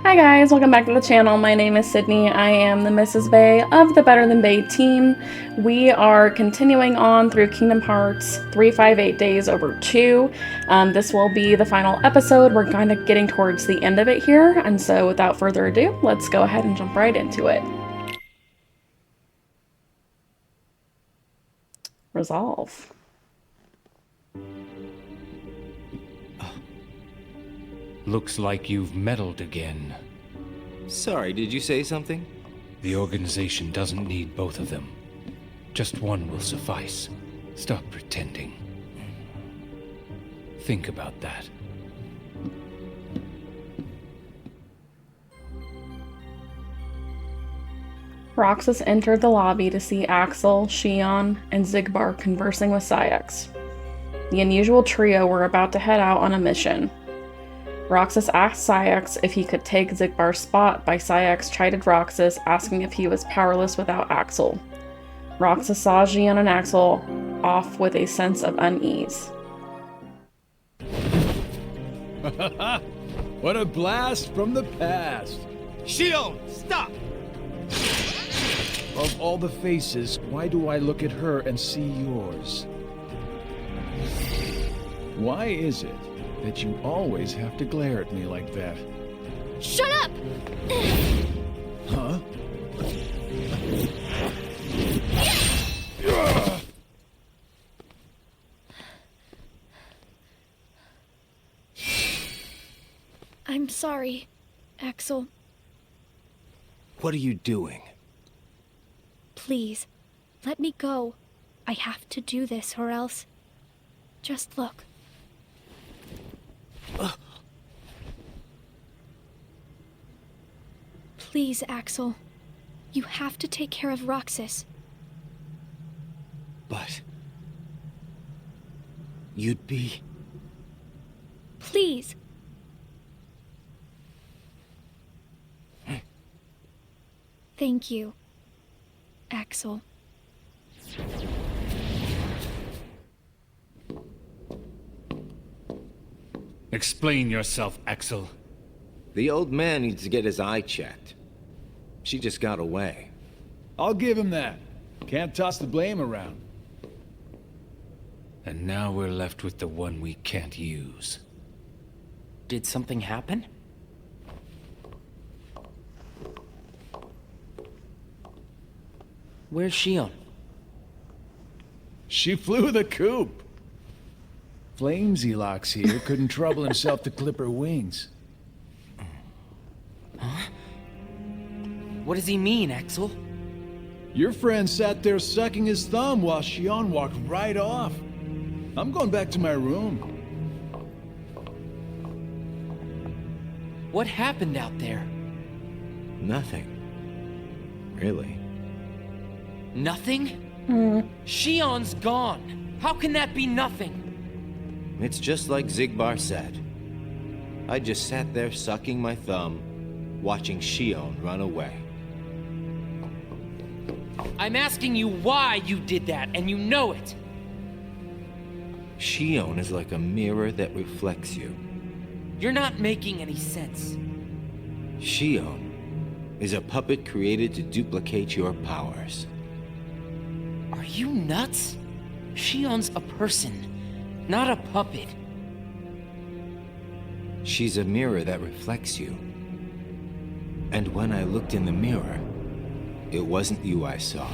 Hi guys, welcome back to the channel. My name is Sydney. I am the Mrs. Bay of the Better Than Bay team. We are continuing on through Kingdom Hearts 358 Days Over 2. This will be the final episode. We're kind of getting towards the end of it here, and so without further ado, let's go ahead and jump right into it. Resolve. Looks like you've meddled again. Sorry, did you say something? The organization doesn't need both of them. Just one will suffice. Stop pretending. Think about that. Roxas entered the lobby to see Axel, h.a.n.d, and Xigbar conversing with Saïx. The unusual trio were about to head out on a mission. Roxas asked Saïx if he could take Xigbar's spot, but Saïx chided Roxas, asking if he was powerless without Axel. Roxas saw h.a.n.d and Axel off with a sense of unease. What a blast from the past! Shion, stop! Of all the faces, why do I look at her and see yours? Why is it that you always have to glare at me like that? Shut up! Huh? I'm sorry, Axel. What are you doing? Please, let me go. I have to do this or else... Just look. Please, Axel. You have to take care of Roxas. But... you'd be... Please. Thank you, Axel. Explain yourself, Axel. The old man needs to get his eye checked. She just got away. I'll give him that. Can't toss the blame around. And now we're left with the one we can't use. Did something happen? Where's h.a.n.d? She flew the coop. Flamesy Locks here couldn't trouble himself to clip her wings. Huh? What does he mean, Axel? Your friend sat there sucking his thumb while h.a.n.d walked right off. I'm going back to my room. What happened out there? Nothing. Really. Nothing? h.a.n.d.'s gone. How can that be nothing? It's just like Xigbar said. I just sat there sucking my thumb, watching h.a.n.d run away. I'm asking you why you did that, and you know it. h.a.n.d is like a mirror that reflects you. You're not making any sense. h.a.n.d is a puppet created to duplicate your powers. Are you nuts? h.a.n.d's a person, not a puppet. She's a mirror that reflects you. And when I looked in the mirror, it wasn't you I saw.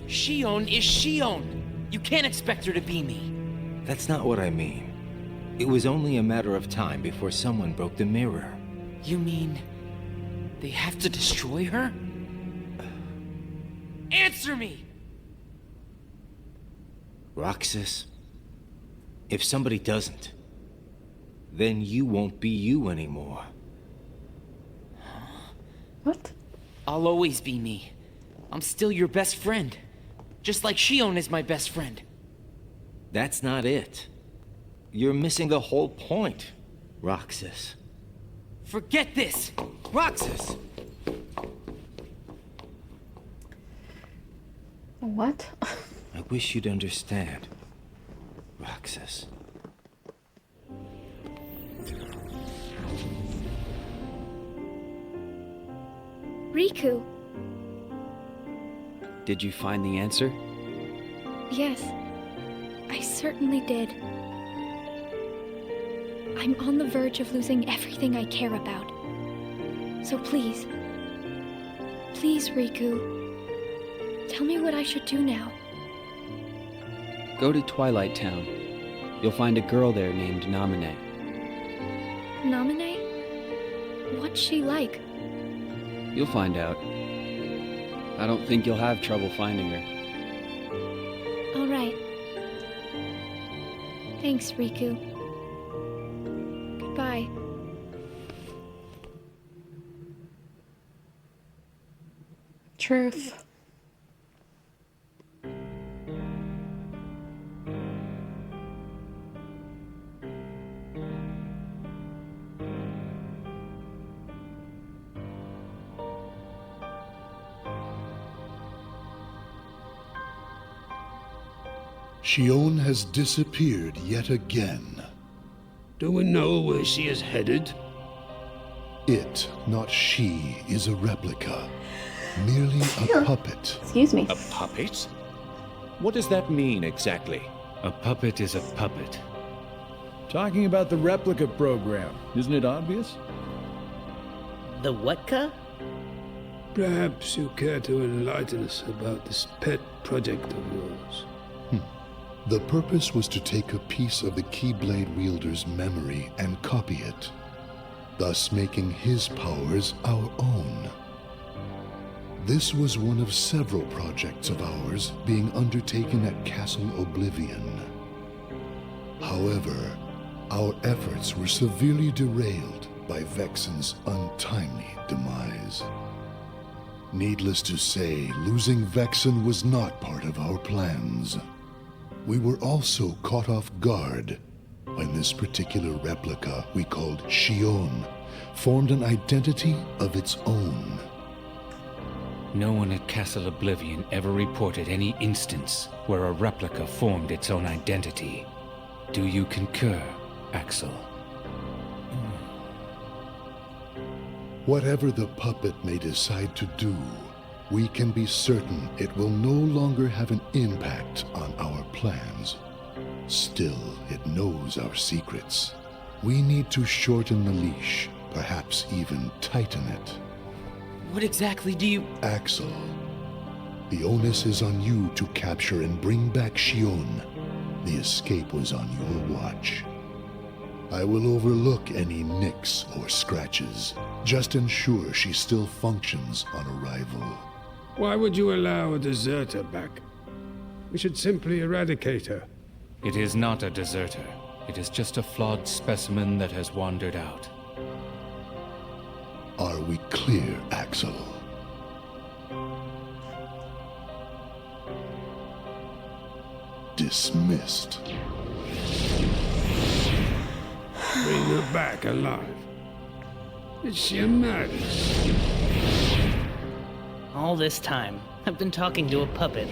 h.a.n.d is h.a.n.d. You can't expect her to be me. That's not what I mean. It was only a matter of time before someone broke the mirror. You mean... they have to destroy her? Answer me! Roxas, if somebody doesn't, then you won't be you anymore. What? I'll always be me. I'm still your best friend. Just like h.a.n.d is my best friend. That's not it. You're missing the whole point, Roxas. Forget this! Roxas! What? I wish you'd understand, Roxas. Riku. Did you find the answer? Yes, I certainly did. I'm on the verge of losing everything I care about. So please, Riku, tell me what I should do now. Go to Twilight Town. You'll find a girl there named Namine. Namine? What's she like? You'll find out. I don't think you'll have trouble finding her. All right. Thanks, Riku. Goodbye. Truth. h.a.n.d has disappeared yet again. Do we know where she is headed? It, not she, is a replica. Merely a puppet. Excuse me. A puppet? What does that mean exactly? A puppet is a puppet. Talking about the replica program, isn't it obvious? The what-ka? Perhaps you care to enlighten us about this pet project of yours. The purpose was to take a piece of the Keyblade wielder's memory and copy it, thus making his powers our own. This was one of several projects of ours being undertaken at Castle Oblivion. However, our efforts were severely derailed by Vexen's untimely demise. Needless to say, losing Vexen was not part of our plans. We were also caught off guard when this particular replica we called h.a.n.d formed an identity of its own. No one at Castle Oblivion ever reported any instance where a replica formed its own identity. Do you concur, Axel? Whatever the puppet may decide to do, we can be certain it will no longer have an impact on our plans. Still, it knows our secrets. We need to shorten the leash, perhaps even tighten it. What exactly do you... Axel, the onus is on you to capture and bring back h.a.n.d. The escape was on your watch. I will overlook any nicks or scratches. Just ensure she still functions on arrival. Why would you allow a deserter back? We should simply eradicate her. It is not a deserter. It is just a flawed specimen that has wandered out. Are we clear, Axel? Dismissed. Bring her back alive. Is she a madness? All this time, I've been talking to a puppet.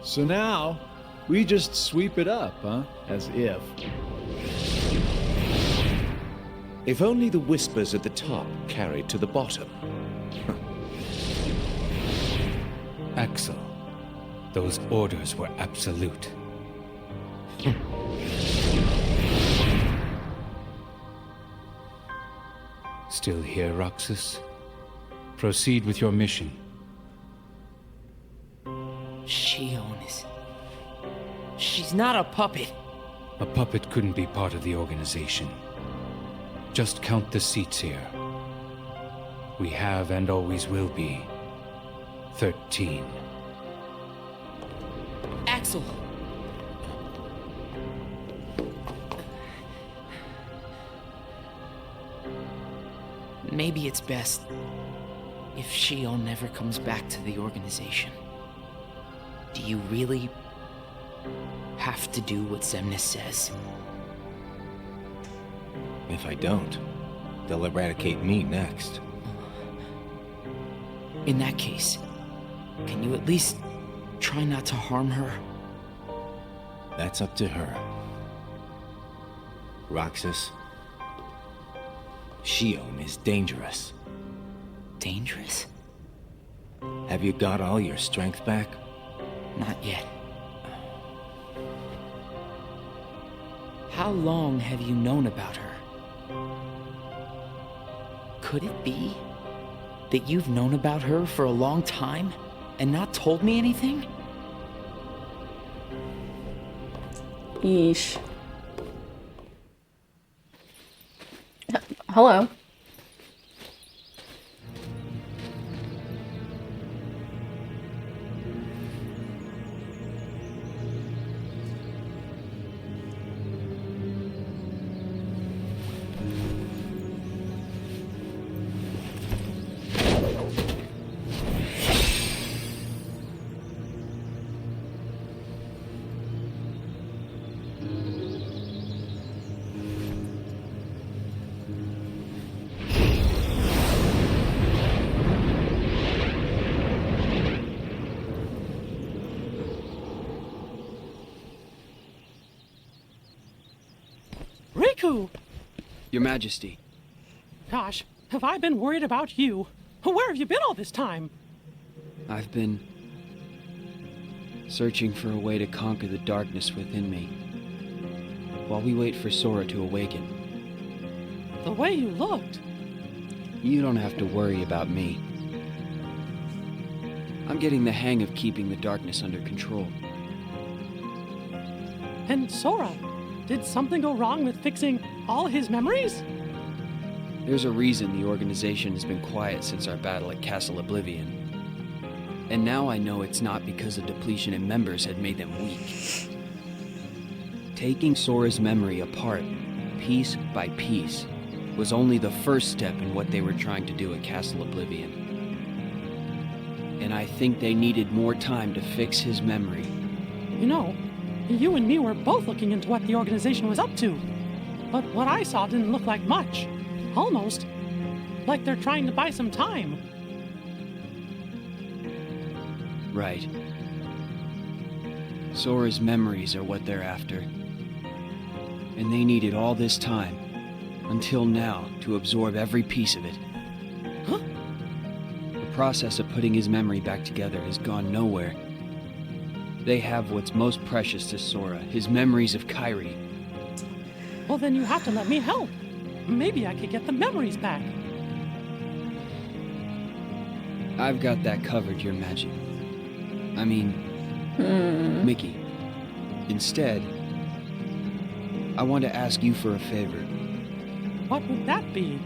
So now, we just sweep it up, huh? As if. If only the whispers at the top carried to the bottom. Axel, those orders were absolute. Still here, Roxas? Proceed with your mission. H.a.n.d. is... She's not a puppet. A puppet couldn't be part of the organization. Just count the seats here. We have and always will be 13. Axel! Maybe it's best if h.a.n.d. never comes back to the organization. Do you really have to do what Xemnas says? If I don't, they'll eradicate me next. In that case, can you at least try not to harm her? That's up to her. Roxas, Shion is dangerous. Dangerous? Have you got all your strength back? Not yet. How long have you known about her? Could it be that you've known about her for a long time and not told me anything? Yeesh. Hello. Riku! Your Majesty. Gosh, have I been worried about you? Where have you been all this time? I've been searching for a way to conquer the darkness within me, while we wait for Sora to awaken. The way you looked. You don't have to worry about me. I'm getting the hang of keeping the darkness under control. And Sora, did something go wrong with fixing all his memories? There's a reason the organization has been quiet since our battle at Castle Oblivion. And now I know it's not because a depletion in members had made them weak. Taking Sora's memory apart, piece by piece, was only the first step in what they were trying to do at Castle Oblivion. And I think they needed more time to fix his memory. You know, you and me were both looking into what the organization was up to. But what I saw didn't look like much. Almost like they're trying to buy some time. Right. Sora's memories are what they're after. And they needed all this time, until now, to absorb every piece of it. Huh? The process of putting his memory back together has gone nowhere. They have what's most precious to Sora, his memories of Kairi. Well, then you have to let me help. Maybe I could get the memories back. I've got that covered, Your Magic. I mean, Mickey. Instead, I want to ask you for a favor. What would that be?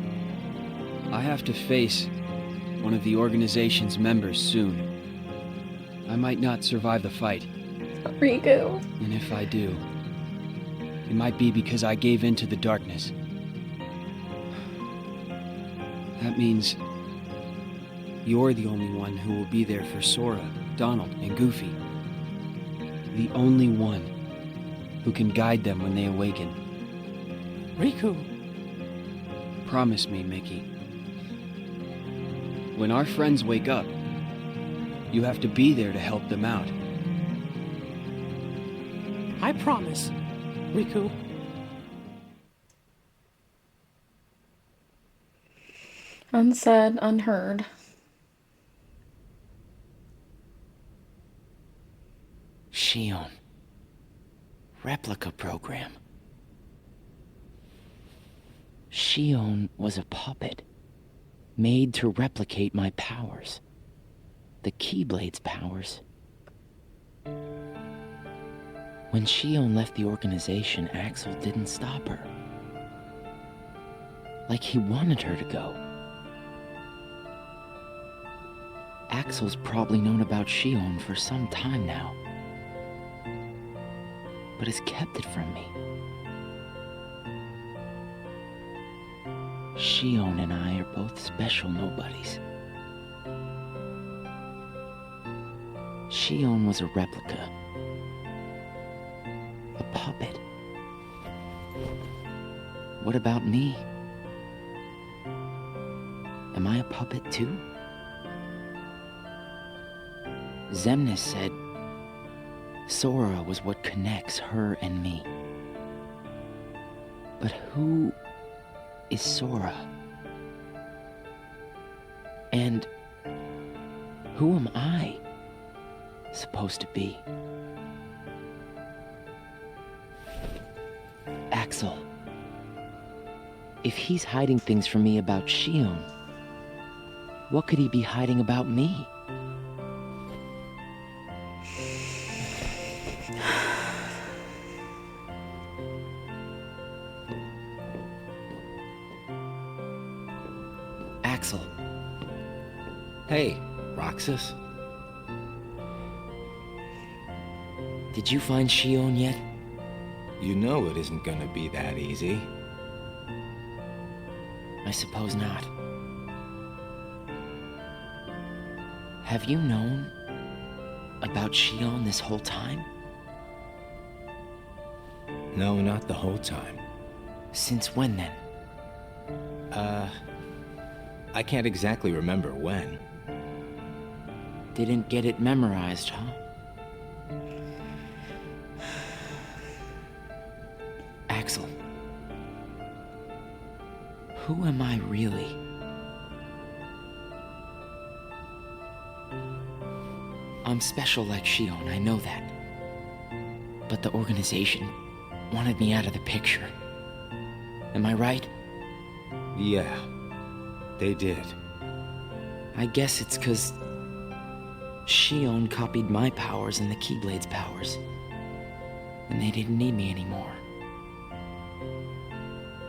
I have to face one of the organization's members soon. I might not survive the fight. Riku. And if I do, it might be because I gave in to the darkness. That means you're the only one who will be there for Sora, Donald, and Goofy. The only one who can guide them when they awaken. Riku. Promise me, Mickey. When our friends wake up, you have to be there to help them out. I promise, Riku. Unsaid, unheard. Shion. Replica program. Shion was a puppet, made to replicate my powers. The Keyblade's powers. When Shion left the organization, Axel didn't stop her. Like he wanted her to go. Axel's probably known about Shion for some time now, but has kept it from me. Shion and I are both special nobodies. Shion was a replica. A puppet. What about me? Am I a puppet too? Xemnas said Sora was what connects her and me. But who is Sora? And who am I supposed to be? Axel. If he's hiding things from me about h.a.n.d, what could he be hiding about me? Axel. Hey, Roxas. Did you find h.a.n.d yet? You know it isn't gonna be that easy. I suppose not. Have you known about h.a.n.d this whole time? No, not the whole time. Since when then? I can't exactly remember when. Didn't get it memorized, huh? Axel. Who am I really? I'm special like h.a.n.d, I know that. But the organization wanted me out of the picture. Am I right? Yeah, they did. I guess it's 'cause h.a.n.d copied my powers and the Keyblade's powers. And they didn't need me anymore.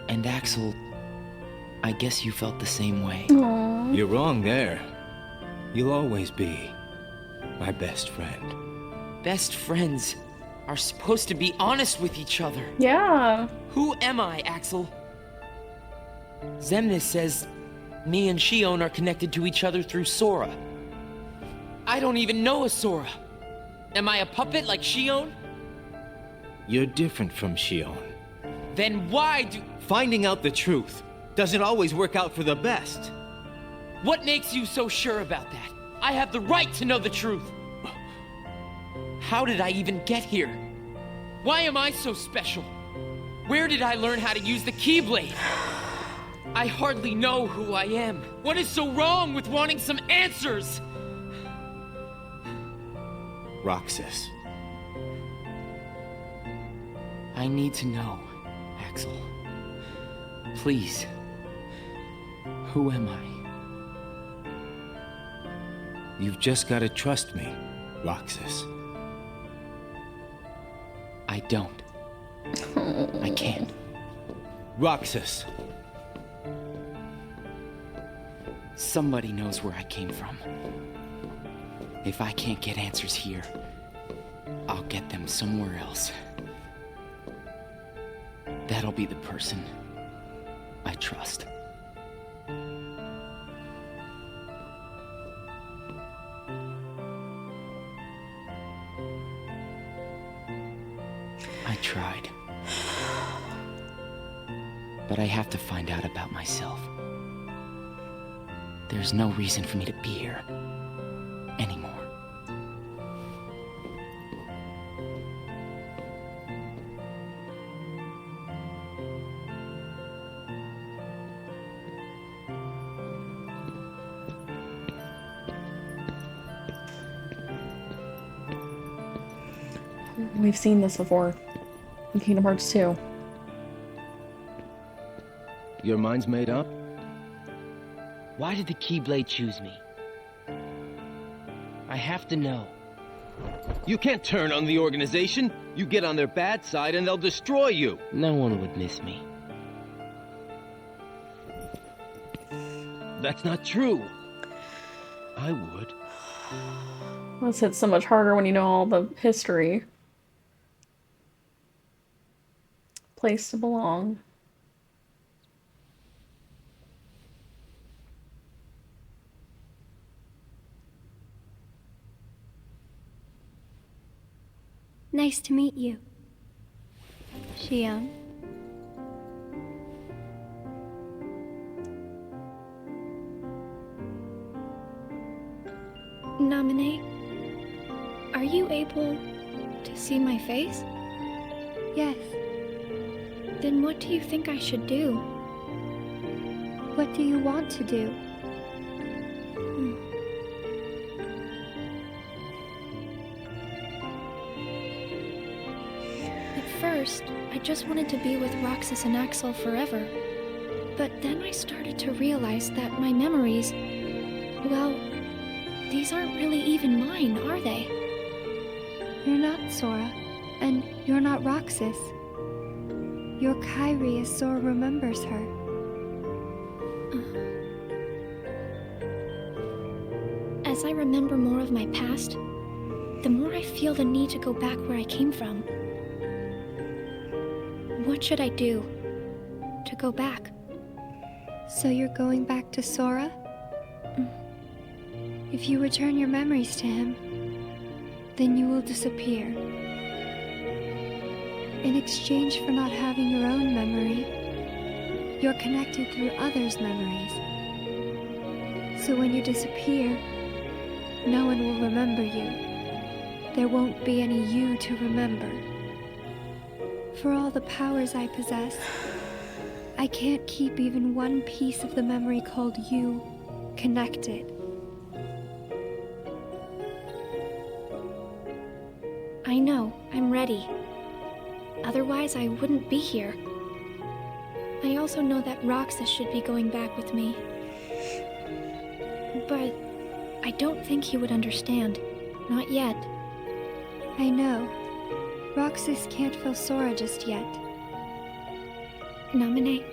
And Axel, I guess you felt the same way. Aww. You're wrong there. You'll always be my best friend. Best friends are supposed to be honest with each other. Yeah. Who am I, Axel? Xemnas says me and h.a.n.d are connected to each other through Sora. I don't even know a Sora. Am I a puppet like h.a.n.d? You're different from h.a.n.d. Then why do... Finding out the truth doesn't always work out for the best. What makes you so sure about that? I have the right to know the truth. How did I even get here? Why am I so special? Where did I learn how to use the Keyblade? I hardly know who I am. What is so wrong with wanting some answers? Roxas. I need to know, Axel. Please. Who am I? You've just gotta trust me, Roxas. I don't. I can't. Roxas. Somebody knows where I came from. If I can't get answers here, I'll get them somewhere else. That'll be the person I trust. I tried. But I have to find out about myself. There's no reason for me to be here anymore. We've seen this before in Kingdom Hearts 2. Your mind's made up? Why did the Keyblade choose me? I have to know. You can't turn on the organization. You get on their bad side and they'll destroy you. No one would miss me. That's not true. I would. This hits so much harder when you know all the history. Place to belong. Nice to meet you, h.a.n.d. Naminé, are you able to see my face? Yes. Then what do you think I should do? What do you want to do? first, I just wanted to be with Roxas and Axel forever. But then I started to realize that my memories, well, these aren't really even mine, are they? You're not Sora, and you're not Roxas. You're Kairi as Sora remembers her. As I remember more of my past, the more I feel the need to go back where I came from. What should I do to go back? So you're going back to Sora? If you return your memories to him, then you will disappear. In exchange for not having your own memory, you're connected through others' memories. So when you disappear, no one will remember you. There won't be any you to remember. For all the powers I possess, I can't keep even one piece of the memory called you connected. I know, I'm ready. Otherwise, I wouldn't be here. I also know that Roxas should be going back with me. But I don't think he would understand. Not yet. I know. Roxas can't feel Sora just yet. Namine,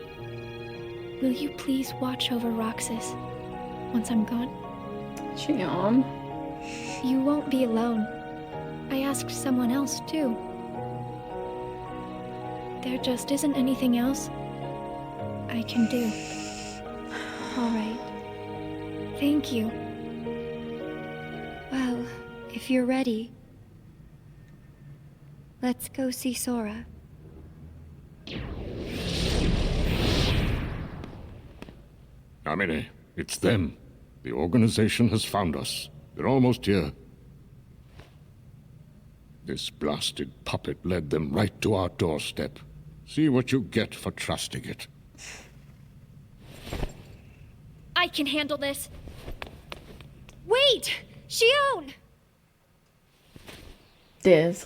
will you please watch over Roxas once I'm gone? Xion. You won't be alone. I asked someone else, too. There just isn't anything else I can do. All right. Thank you. Well, if you're ready, let's go see Sora. Namine, it's them. The organization has found us. They're almost here. This blasted puppet led them right to our doorstep. See what you get for trusting it. I can handle this. Wait! Xion! Diz.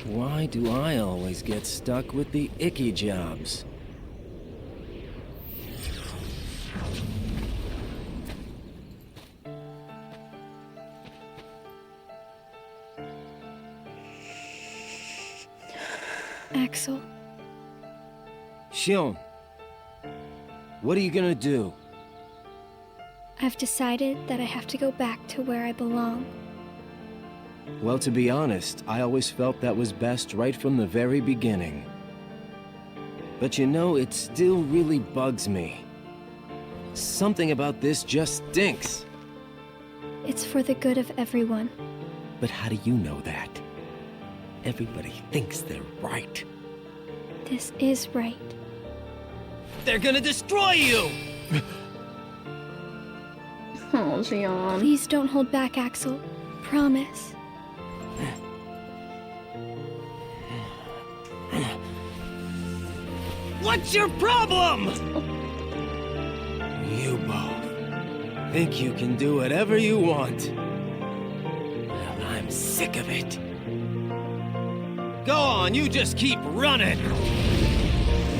Why do I always get stuck with the icky jobs? Axel? Xion, what are you gonna do? I've decided that I have to go back to where I belong. Well, to be honest, I always felt that was best right from the very beginning. But you know, it still really bugs me. Something about this just stinks. It's for the good of everyone. But how do you know that? Everybody thinks they're right. This is right. They're gonna destroy you! Oh, Xion. Please don't hold back, Axel. Promise. What's your problem? You both think you can do whatever you want. Well, I'm sick of it. Go on, you just keep running.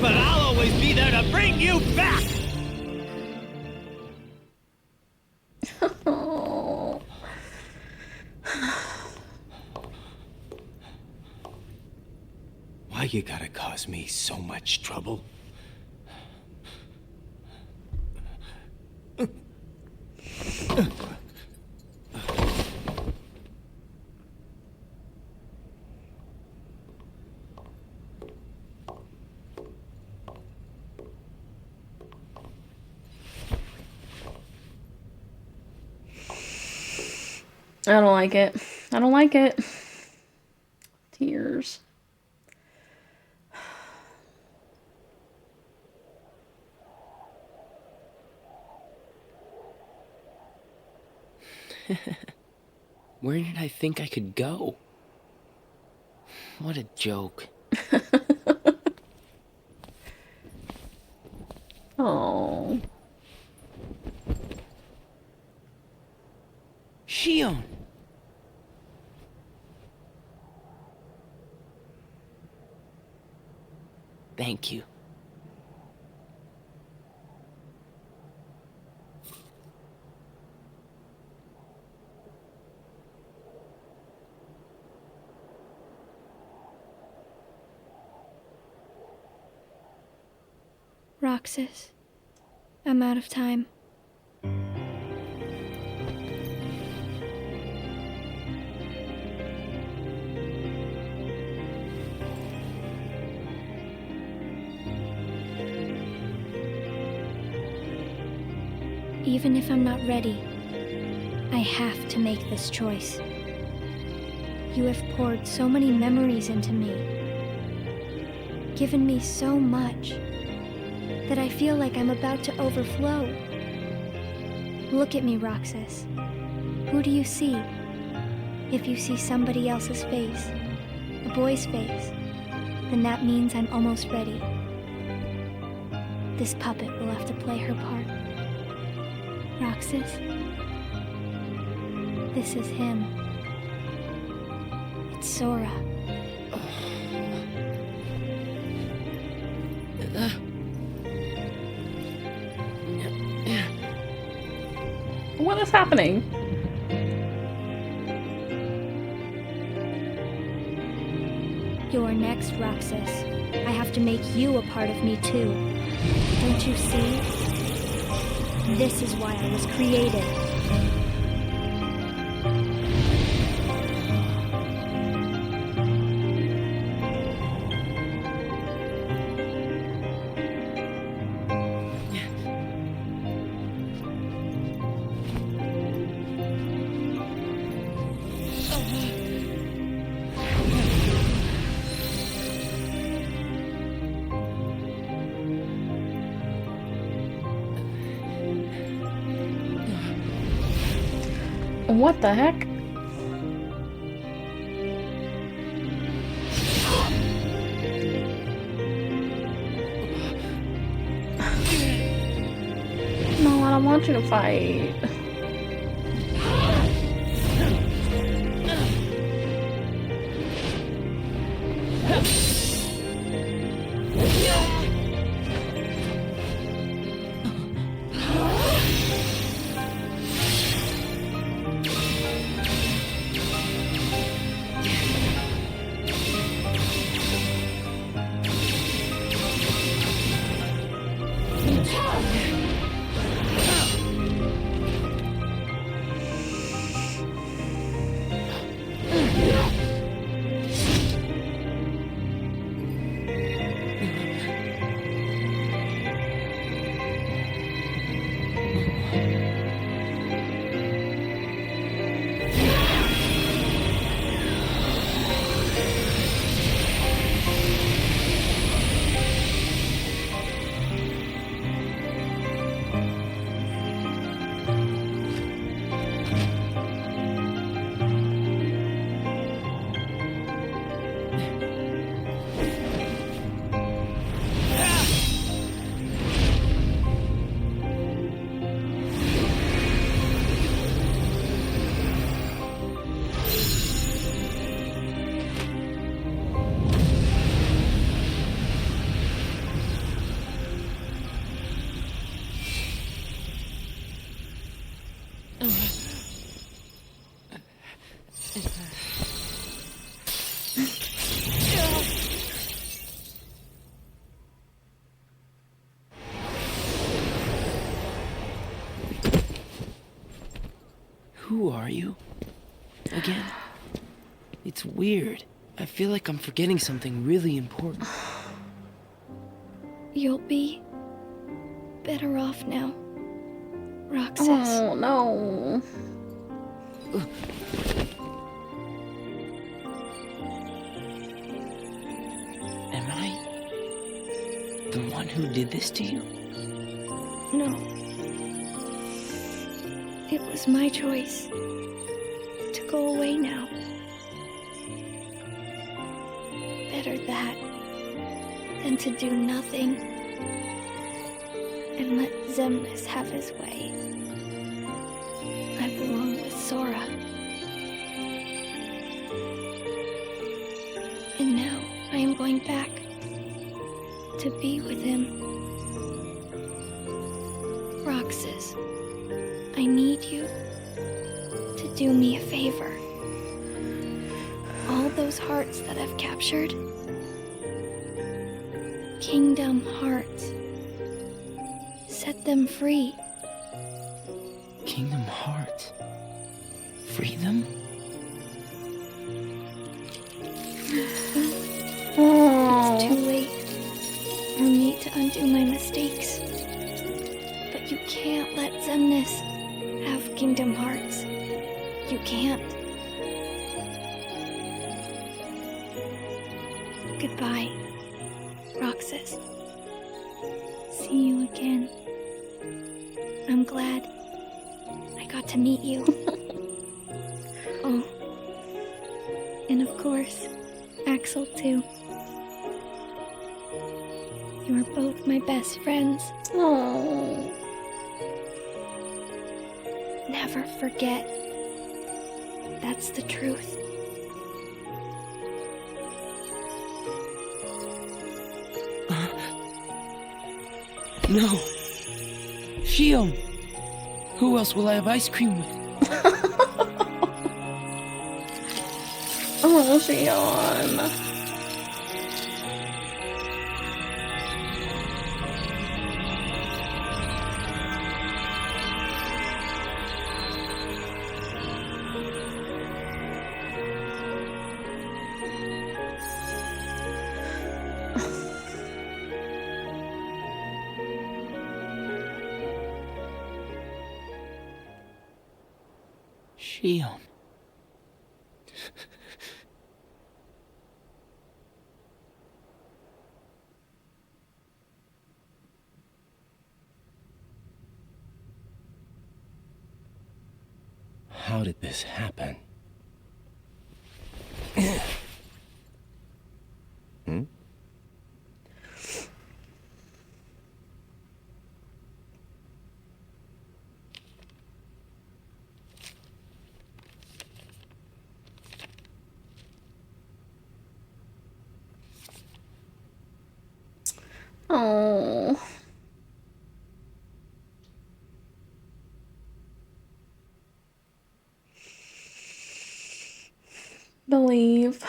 But I'll always be there to bring you back! Oh. Why you gotta cause me so much trouble? I don't like it. I don't like it. Tears. Where did I think I could go? What a joke. Oh. Xion! Thank you. Roxas, I'm out of time. Even if I'm not ready, I have to make this choice. You have poured so many memories into me, given me so much, that I feel like I'm about to overflow. Look at me, Roxas. Who do you see? If you see somebody else's face, a boy's face, then that means I'm almost ready. This puppet will have to play her part. Roxas, this is him. It's Sora. What is happening? You're next, Roxas. I have to make you a part of me too. Don't you see? This is why I was created. What the heck? No, I don't want you to fight. Who are you? Again? It's weird. I feel like I'm forgetting something really important. You'll be better off now, Roxas. Oh, no. Am I the one who did this to you? No. It was my choice to go away now. Better that than to do nothing and let Xemnas have his way. I belong with Sora. And now I am going back to be with him. Roxas, I need you to do me a favor. All those hearts that I've captured, Kingdom Hearts, set them free. Kingdom Hearts? Free them? It's too late for me to undo my mistakes. But you can't let Xemnas have Kingdom Hearts. You can't. Goodbye, Roxas. See you again. I'm glad I got to meet you. Oh, and of course, Axel too. You are both my best friends. Oh. Never forget. That's the truth. No. Shion! Who else will I have ice cream with? Oh, Shion. Shion. How did this happen? Hmm? Oh. Believe.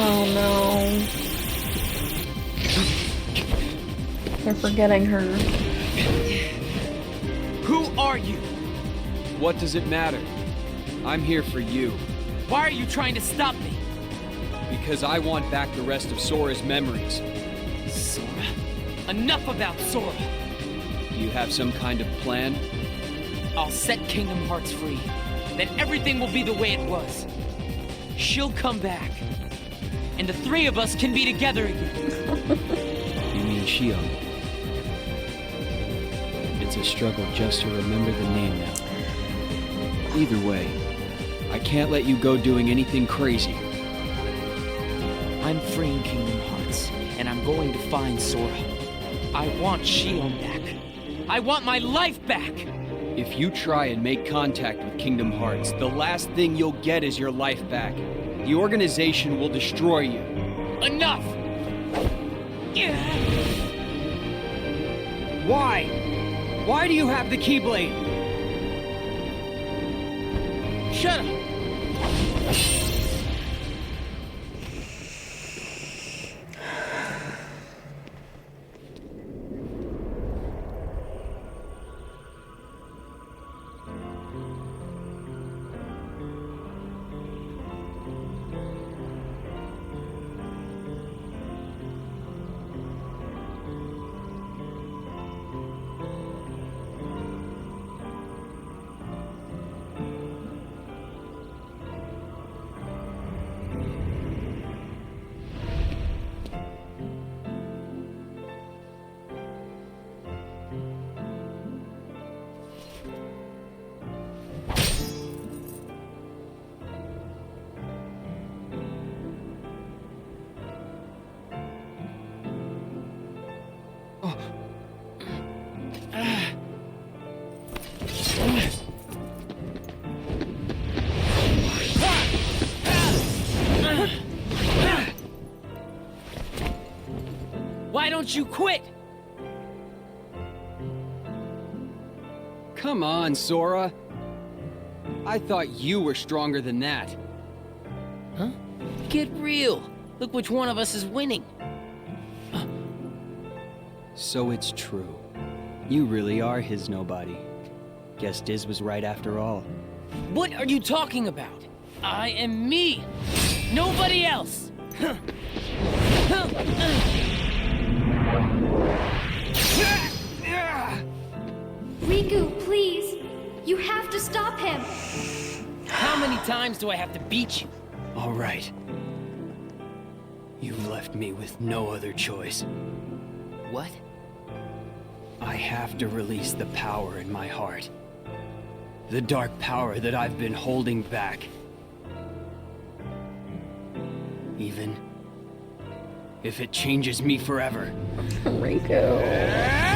Oh no. They're forgetting her. Who are you? What does it matter? I'm here for you. Why are you trying to stop me? Because I want back the rest of Sora's memories. Sora? Enough about Sora! Do you have some kind of plan? I'll set Kingdom Hearts free. Then everything will be the way it was. She'll come back. And the three of us can be together again. You mean Shion? It's a struggle just to remember the name now. Either way, I can't let you go doing anything crazy. I I'm freeing Kingdom Hearts, and I'm going to find Sora. I want Shion back. I want my life back! If you try and make contact with Kingdom Hearts, the last thing you'll get is your life back. The organization will destroy you. Enough! Why? Why do you have the Keyblade? Shut up! Why don't you quit? Come on, Sora. I thought you were stronger than that. Huh? Get real. Look which one of us is winning. So it's true. You really are his nobody. Guess Diz was right after all. What are you talking about? I am me. Nobody else. Riku, please! You have to stop him! How many times do I have to beat you? All right. You've left me with no other choice. What? I have to release the power in my heart. The dark power that I've been holding back. Even if it changes me forever. Riku.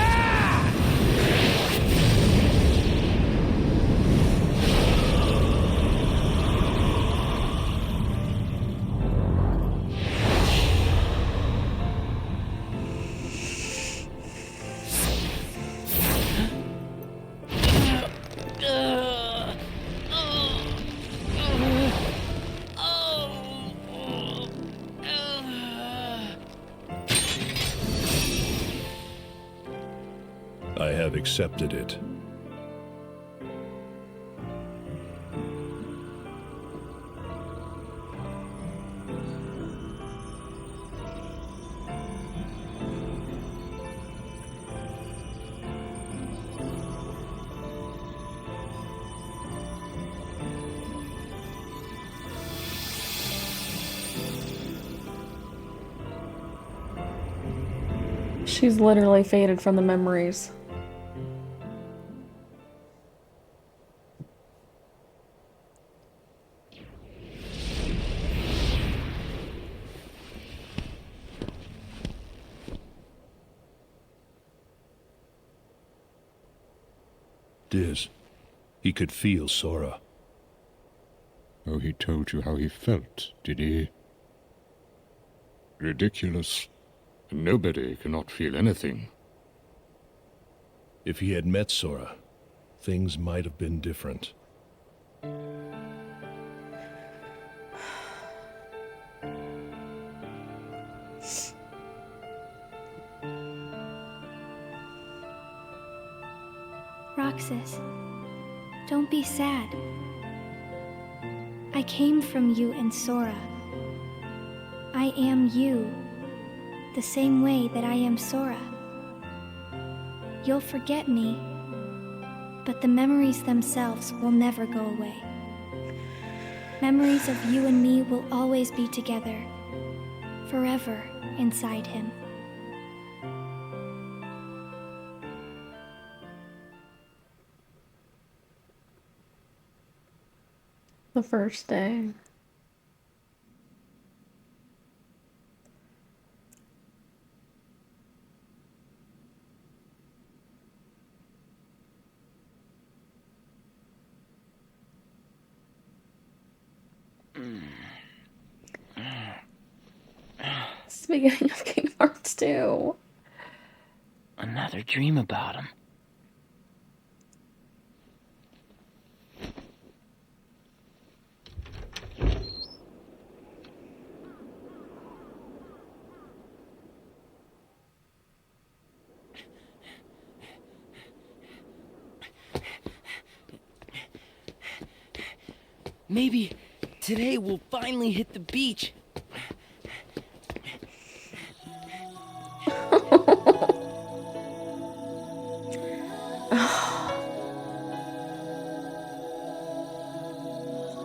I have accepted it. She's literally faded from the memories. Diz, he could feel Sora. Oh, he told you how he felt, did he? Ridiculous. Nobody cannot feel anything. If he had met Sora, things might have been different. Roxas, don't be sad. I came from you and Sora. I am you, the same way that I am Sora. You'll forget me, but the memories themselves will never go away. Memories of you and me will always be together, forever inside him. The first day. It's the beginning of Kingdom Hearts 2. Another dream about him. Maybe today we'll finally hit the beach.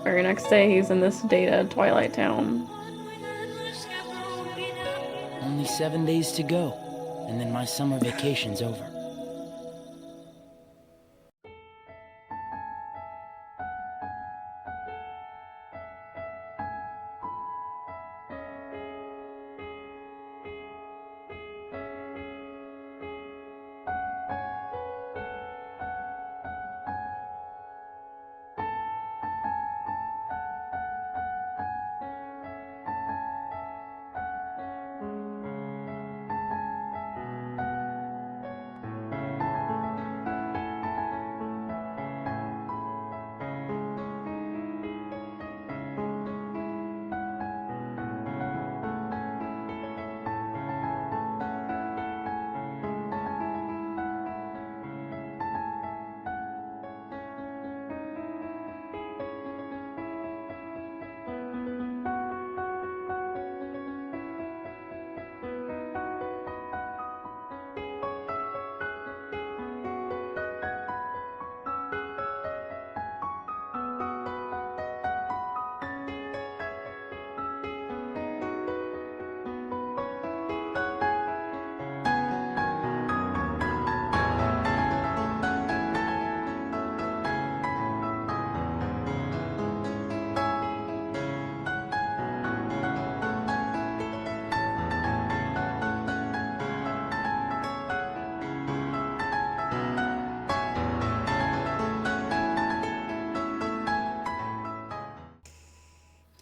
Very next day, he's in this data Twilight Town. Only 7 days to go, and then my summer vacation's over.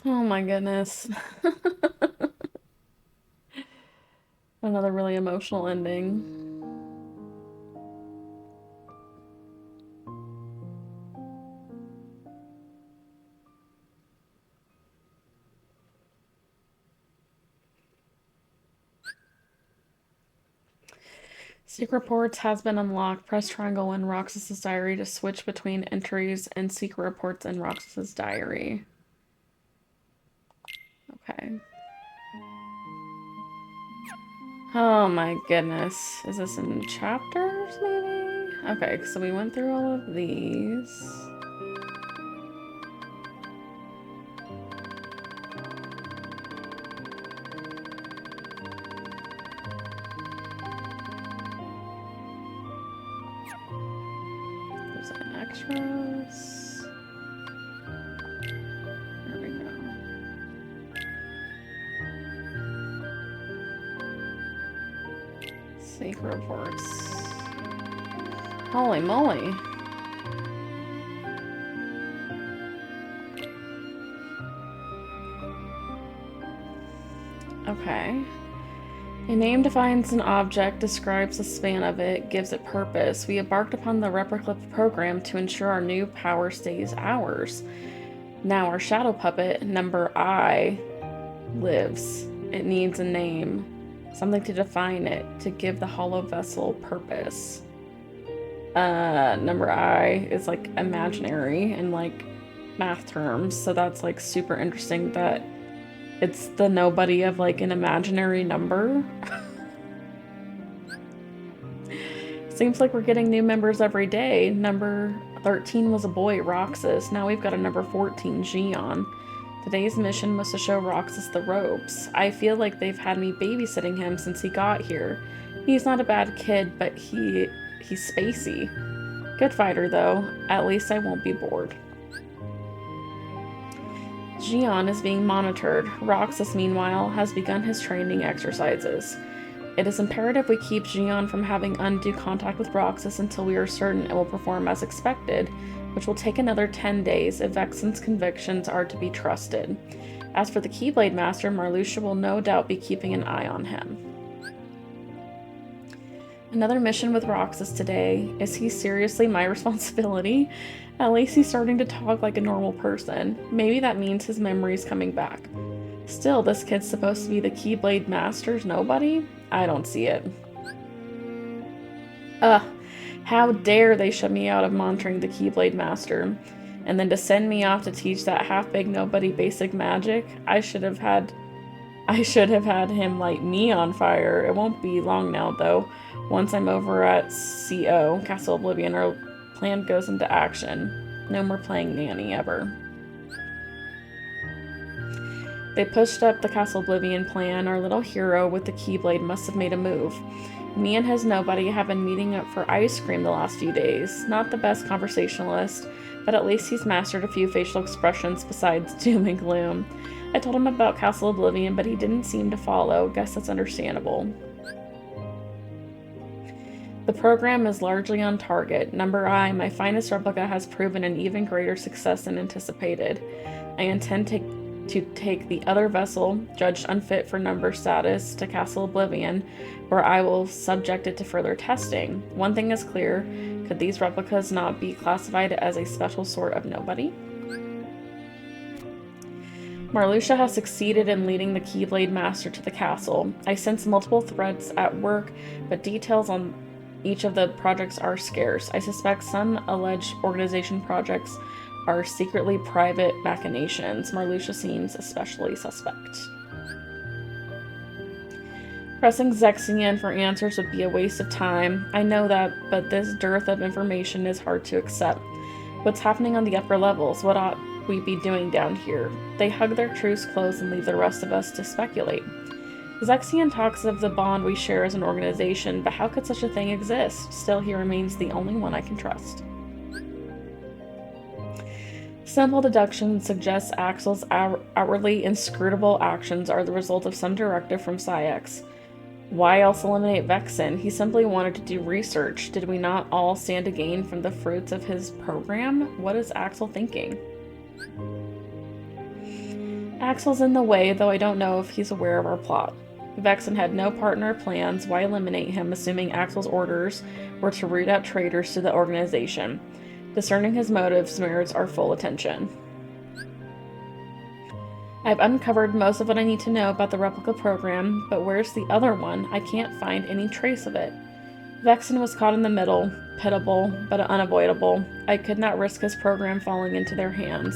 Oh my goodness. Another really emotional ending. Secret reports has been unlocked. Press triangle in Roxas' diary to switch between entries and secret reports in Roxas' diary. Okay. Oh my goodness. Is this in chapters, maybe? Okay, so we went through all of these. There's an extras. There we go. Secret reports. Holy moly. Okay. A name defines an object, describes the span of it, gives it purpose. We embarked upon the replica program to ensure our new power stays ours. Now our shadow puppet, number I, lives. It needs a name. Something to define it, to give the hollow vessel purpose. Number I is like imaginary in like math terms, so that's like super interesting that it's the nobody of like an imaginary number. Seems like we're getting new members every day. Number 13 was a boy, Roxas. Now we've got a number 14, h.a.n.d. Today's mission was to show Roxas the ropes. I feel like they've had me babysitting him since he got here. He's not a bad kid, but he's spacey. Good fighter, though. At least I won't be bored. h.a.n.d. is being monitored. Roxas, meanwhile, has begun his training exercises. It is imperative we keep h.a.n.d. from having undue contact with Roxas until we are certain it will perform as expected, which will take another 10 days if Vexen's convictions are to be trusted. As for the Keyblade Master, Marluxia will no doubt be keeping an eye on him. Another mission with Roxas today. Is he seriously my responsibility? At least he's starting to talk like a normal person. Maybe that means his memory's coming back. Still, this kid's supposed to be the Keyblade Master's nobody? I don't see it. How dare they shut me out of monitoring the Keyblade Master, and then to send me off to teach that half-baked nobody basic magic? I should have had him light me on fire. It won't be long now, though. Once I'm over at CO, Castle Oblivion, our plan goes into action. No more playing nanny ever. They pushed up the Castle Oblivion plan. Our little hero with the Keyblade must have made a move. Me and his nobody have been meeting up for ice cream the last few days. Not the best conversationalist, but at least he's mastered a few facial expressions besides doom and gloom. I told him about Castle Oblivion, but he didn't seem to follow. Guess that's understandable. The program is largely on target. Number I, my finest replica, has proven an even greater success than anticipated. I intend to take the other vessel, judged unfit for number status, to Castle Oblivion, where I will subject it to further testing. One thing is clear, could these replicas not be classified as a special sort of nobody? Marluxia has succeeded in leading the Keyblade Master to the castle. I sense multiple threats at work, but details on each of the projects are scarce. I suspect some alleged organization projects are secretly private machinations. Marluxia seems especially suspect. Pressing Zexion for answers would be a waste of time. I know that, but this dearth of information is hard to accept. What's happening on the upper levels? What ought we be doing down here? They hug their truce close and leave the rest of us to speculate. Zexion talks of the bond we share as an organization, but how could such a thing exist? Still, he remains the only one I can trust. Simple deduction suggests Axel's outwardly inscrutable actions are the result of some directive from Psyx. Why else eliminate Vexen? He simply wanted to do research. Did we not all stand to gain from the fruits of his program? What is Axel thinking? Axel's in the way, though I don't know if he's aware of our plot. Vexen had no part in our plans. Why eliminate him, assuming Axel's orders were to root out traitors to the organization? Discerning his motives merits our full attention. I've uncovered most of what I need to know about the replica program, but where's the other one? I can't find any trace of it. Vexen was caught in the middle, pitiable, but unavoidable. I could not risk his program falling into their hands.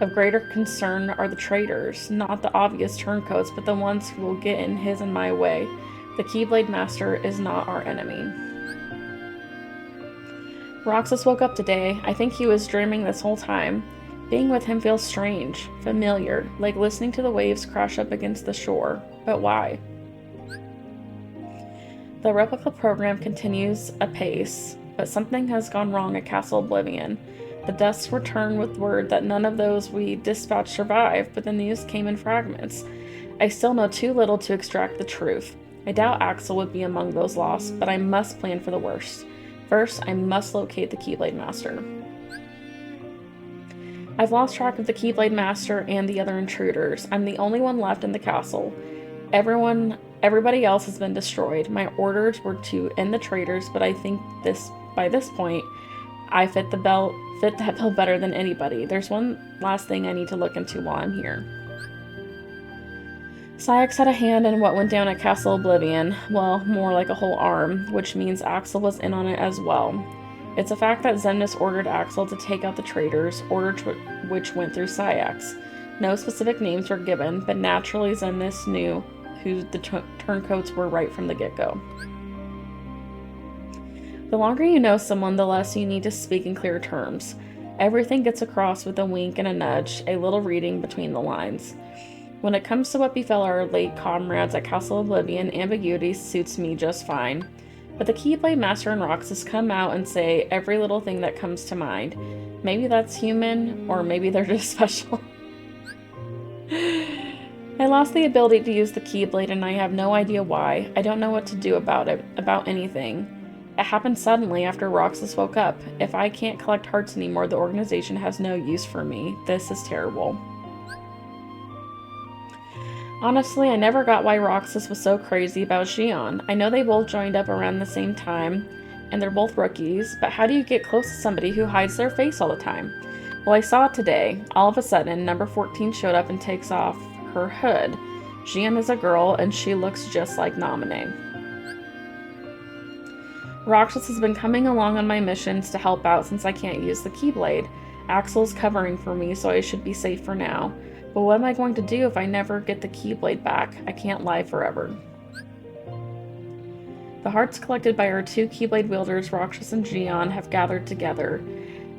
Of greater concern are the traitors, not the obvious turncoats, but the ones who will get in his and my way. The Keyblade Master is not our enemy. Roxas woke up today. I think he was dreaming this whole time. Being with him feels strange, familiar, like listening to the waves crash up against the shore. But why? The replica program continues apace, but something has gone wrong at Castle Oblivion. The desks were turned with word that none of those we dispatched survived, but the news came in fragments. I still know too little to extract the truth. I doubt Axel would be among those lost, but I must plan for the worst. First, I must locate the Keyblade Master. I've lost track of the Keyblade Master and the other intruders. I'm the only one left in the castle. Everybody else has been destroyed. My orders were to end the traitors, but I think by this point, I fit that bill better than anybody. There's one last thing I need to look into while I'm here. Psyx had a hand in what went down at Castle Oblivion. Well, more like a whole arm, which means Axel was in on it as well. It's a fact that Xemnas ordered Axel to take out the traitors, order which went through Psyx. No specific names were given, but naturally Xemnas knew who the turncoats were right from the get-go. The longer you know someone, the less you need to speak in clear terms. Everything gets across with a wink and a nudge, a little reading between the lines. When it comes to what befell our late comrades at Castle Oblivion, ambiguity suits me just fine. But the Keyblade Master and Roxas come out and say every little thing that comes to mind. Maybe that's human, or maybe they're just special. I lost the ability to use the Keyblade and I have no idea why. I don't know what to do about it, about anything. It happened suddenly after Roxas woke up. If I can't collect hearts anymore, the organization has no use for me. This is terrible. Honestly, I never got why Roxas was so crazy about h.a.n. I know they both joined up around the same time, and they're both rookies, but how do you get close to somebody who hides their face all the time? Well, I saw it today. All of a sudden, number 14 showed up and takes off her hood. h.a.n. is a girl, and she looks just like Naminé. Roxas has been coming along on my missions to help out since I can't use the Keyblade. Axel's covering for me, so I should be safe for now. But what am I going to do if I never get the Keyblade back? I can't lie forever. The hearts collected by our two Keyblade wielders, Roxas and h.a.n., have gathered together,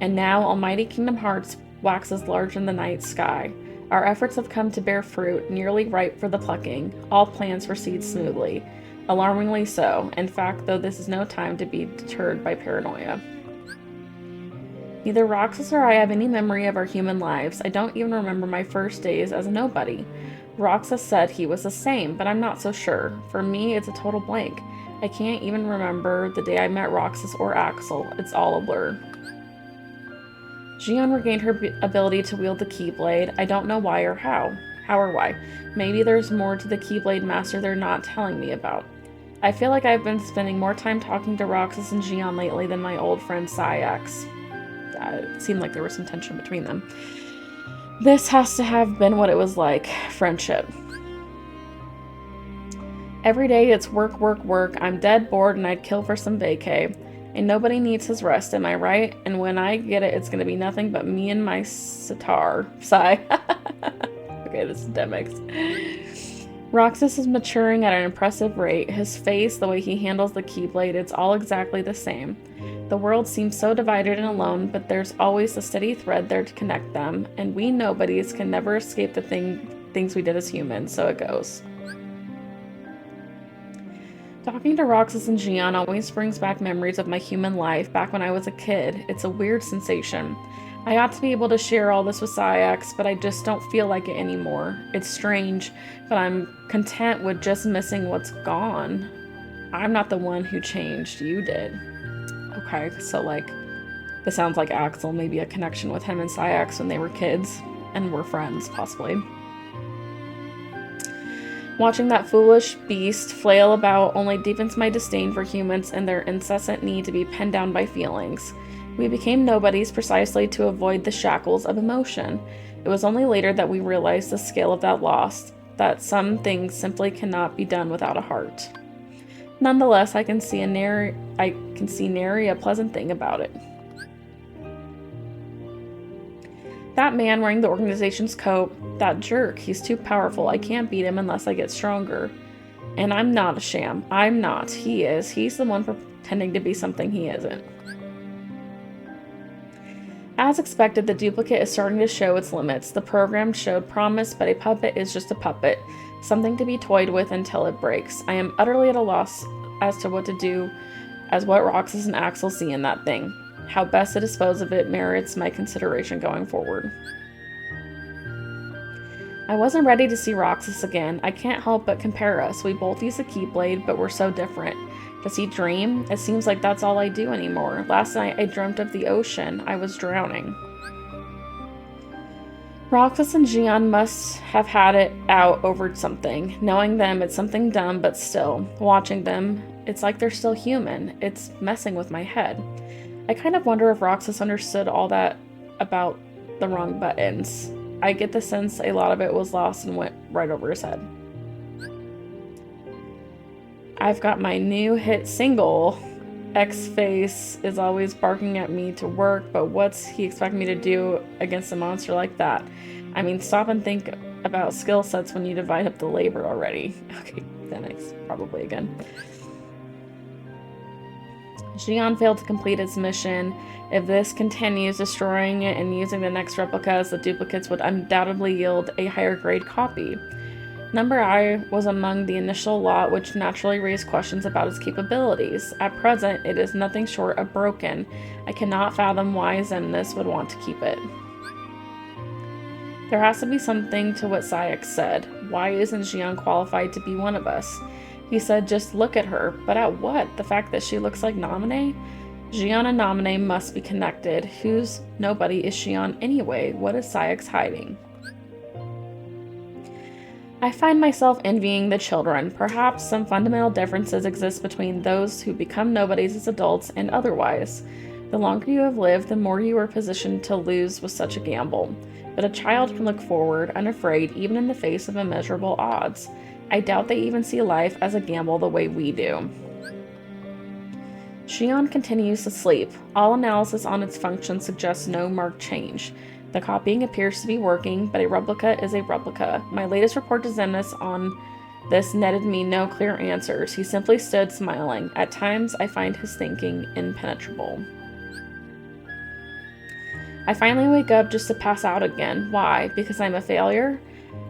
and now Almighty Kingdom Hearts waxes large in the night sky. Our efforts have come to bear fruit, nearly ripe for the plucking. All plans proceed smoothly. Alarmingly so. In fact, though, this is no time to be deterred by paranoia. Neither Roxas or I have any memory of our human lives. I don't even remember my first days as a nobody. Roxas said he was the same, but I'm not so sure. For me, it's a total blank. I can't even remember the day I met Roxas or Axel. It's all a blur. h.a.n. regained her ability to wield the Keyblade. I don't know why or how. How or why. Maybe there's more to the Keyblade Master they're not telling me about. I feel like I've been spending more time talking to Roxas and h.a.n. lately than my old friend Sayax. It seemed like there was some tension between them. This has to have been what it was like. Friendship. Every day it's work, work, work. I'm dead bored and I'd kill for some vacay. And nobody needs his rest, am I right? And when I get it, it's going to be nothing but me and my sitar. Sigh. Okay, this is Demix. Roxas is maturing at an impressive rate. His face, the way he handles the Keyblade, it's all exactly the same. The world seems so divided and alone, but there's always a steady thread there to connect them, and we nobodies can never escape the things we did as humans, so it goes. Talking to Roxas and h.a.n. always brings back memories of my human life back when I was a kid. It's a weird sensation. I ought to be able to share all this with Sayax, but I just don't feel like it anymore. It's strange, but I'm content with just missing what's gone. I'm not the one who changed, you did. Okay, so like, this sounds like Axel, maybe a connection with him and Sayax when they were kids, and were friends, possibly. Watching that foolish beast flail about only deepens my disdain for humans and their incessant need to be pinned down by feelings. We became nobodies precisely to avoid the shackles of emotion. It was only later that we realized the scale of that loss, that some things simply cannot be done without a heart. Nonetheless, I can see nary a pleasant thing about it. That man wearing the organization's coat, that jerk, he's too powerful. I can't beat him unless I get stronger. And I'm not a sham. I'm not. He is. He's the one pretending to be something he isn't. As expected, the duplicate is starting to show its limits. The program showed promise, but a puppet is just a puppet. Something to be toyed with until it breaks. I am utterly at a loss as to what to do as what Roxas and Axel see in that thing. How best to dispose of it merits my consideration going forward. I wasn't ready to see Roxas again. I can't help but compare us. We both use the Keyblade, but we're so different. Does he dream? It seems like that's all I do anymore. Last night I dreamt of the ocean. I was drowning. Roxas and h.a.n. must have had it out over something. Knowing them, it's something dumb, but still. Watching them, it's like they're still human. It's messing with my head. I kind of wonder if Roxas understood all that about the wrong buttons. I get the sense a lot of it was lost and went right over his head. I've got my new hit single. X-Face is always barking at me to work, but what's he expect me to do against a monster like that? I mean, stop and think about skill sets when you divide up the labor already. Okay, then it's probably again. h.a.n. failed to complete its mission. If this continues, destroying it and using the next replicas, the duplicates would undoubtedly yield a higher grade copy. Number I was among the initial lot, which naturally raised questions about its capabilities. At present, it is nothing short of broken. I cannot fathom why Xemnas would want to keep it. There has to be something to what Sayax said. Why isn't h.a.n. qualified to be one of us? He said just look at her, but at what? The fact that she looks like Naminé? h.a.n. and Naminé must be connected. Who's nobody is h.a.n. anyway? What is Sayax hiding? I find myself envying the children. Perhaps some fundamental differences exist between those who become nobodies as adults and otherwise. The longer you have lived, the more you are positioned to lose with such a gamble. But a child can look forward, unafraid, even in the face of immeasurable odds. I doubt they even see life as a gamble the way we do. h.a.n.d continues to sleep. All analysis on its function suggests no marked change. The copying appears to be working, but a replica is a replica. My latest report to Xemnas on this netted me no clear answers. He simply stood smiling. At times, I find his thinking impenetrable. I finally wake up just to pass out again. Why? Because I'm a failure?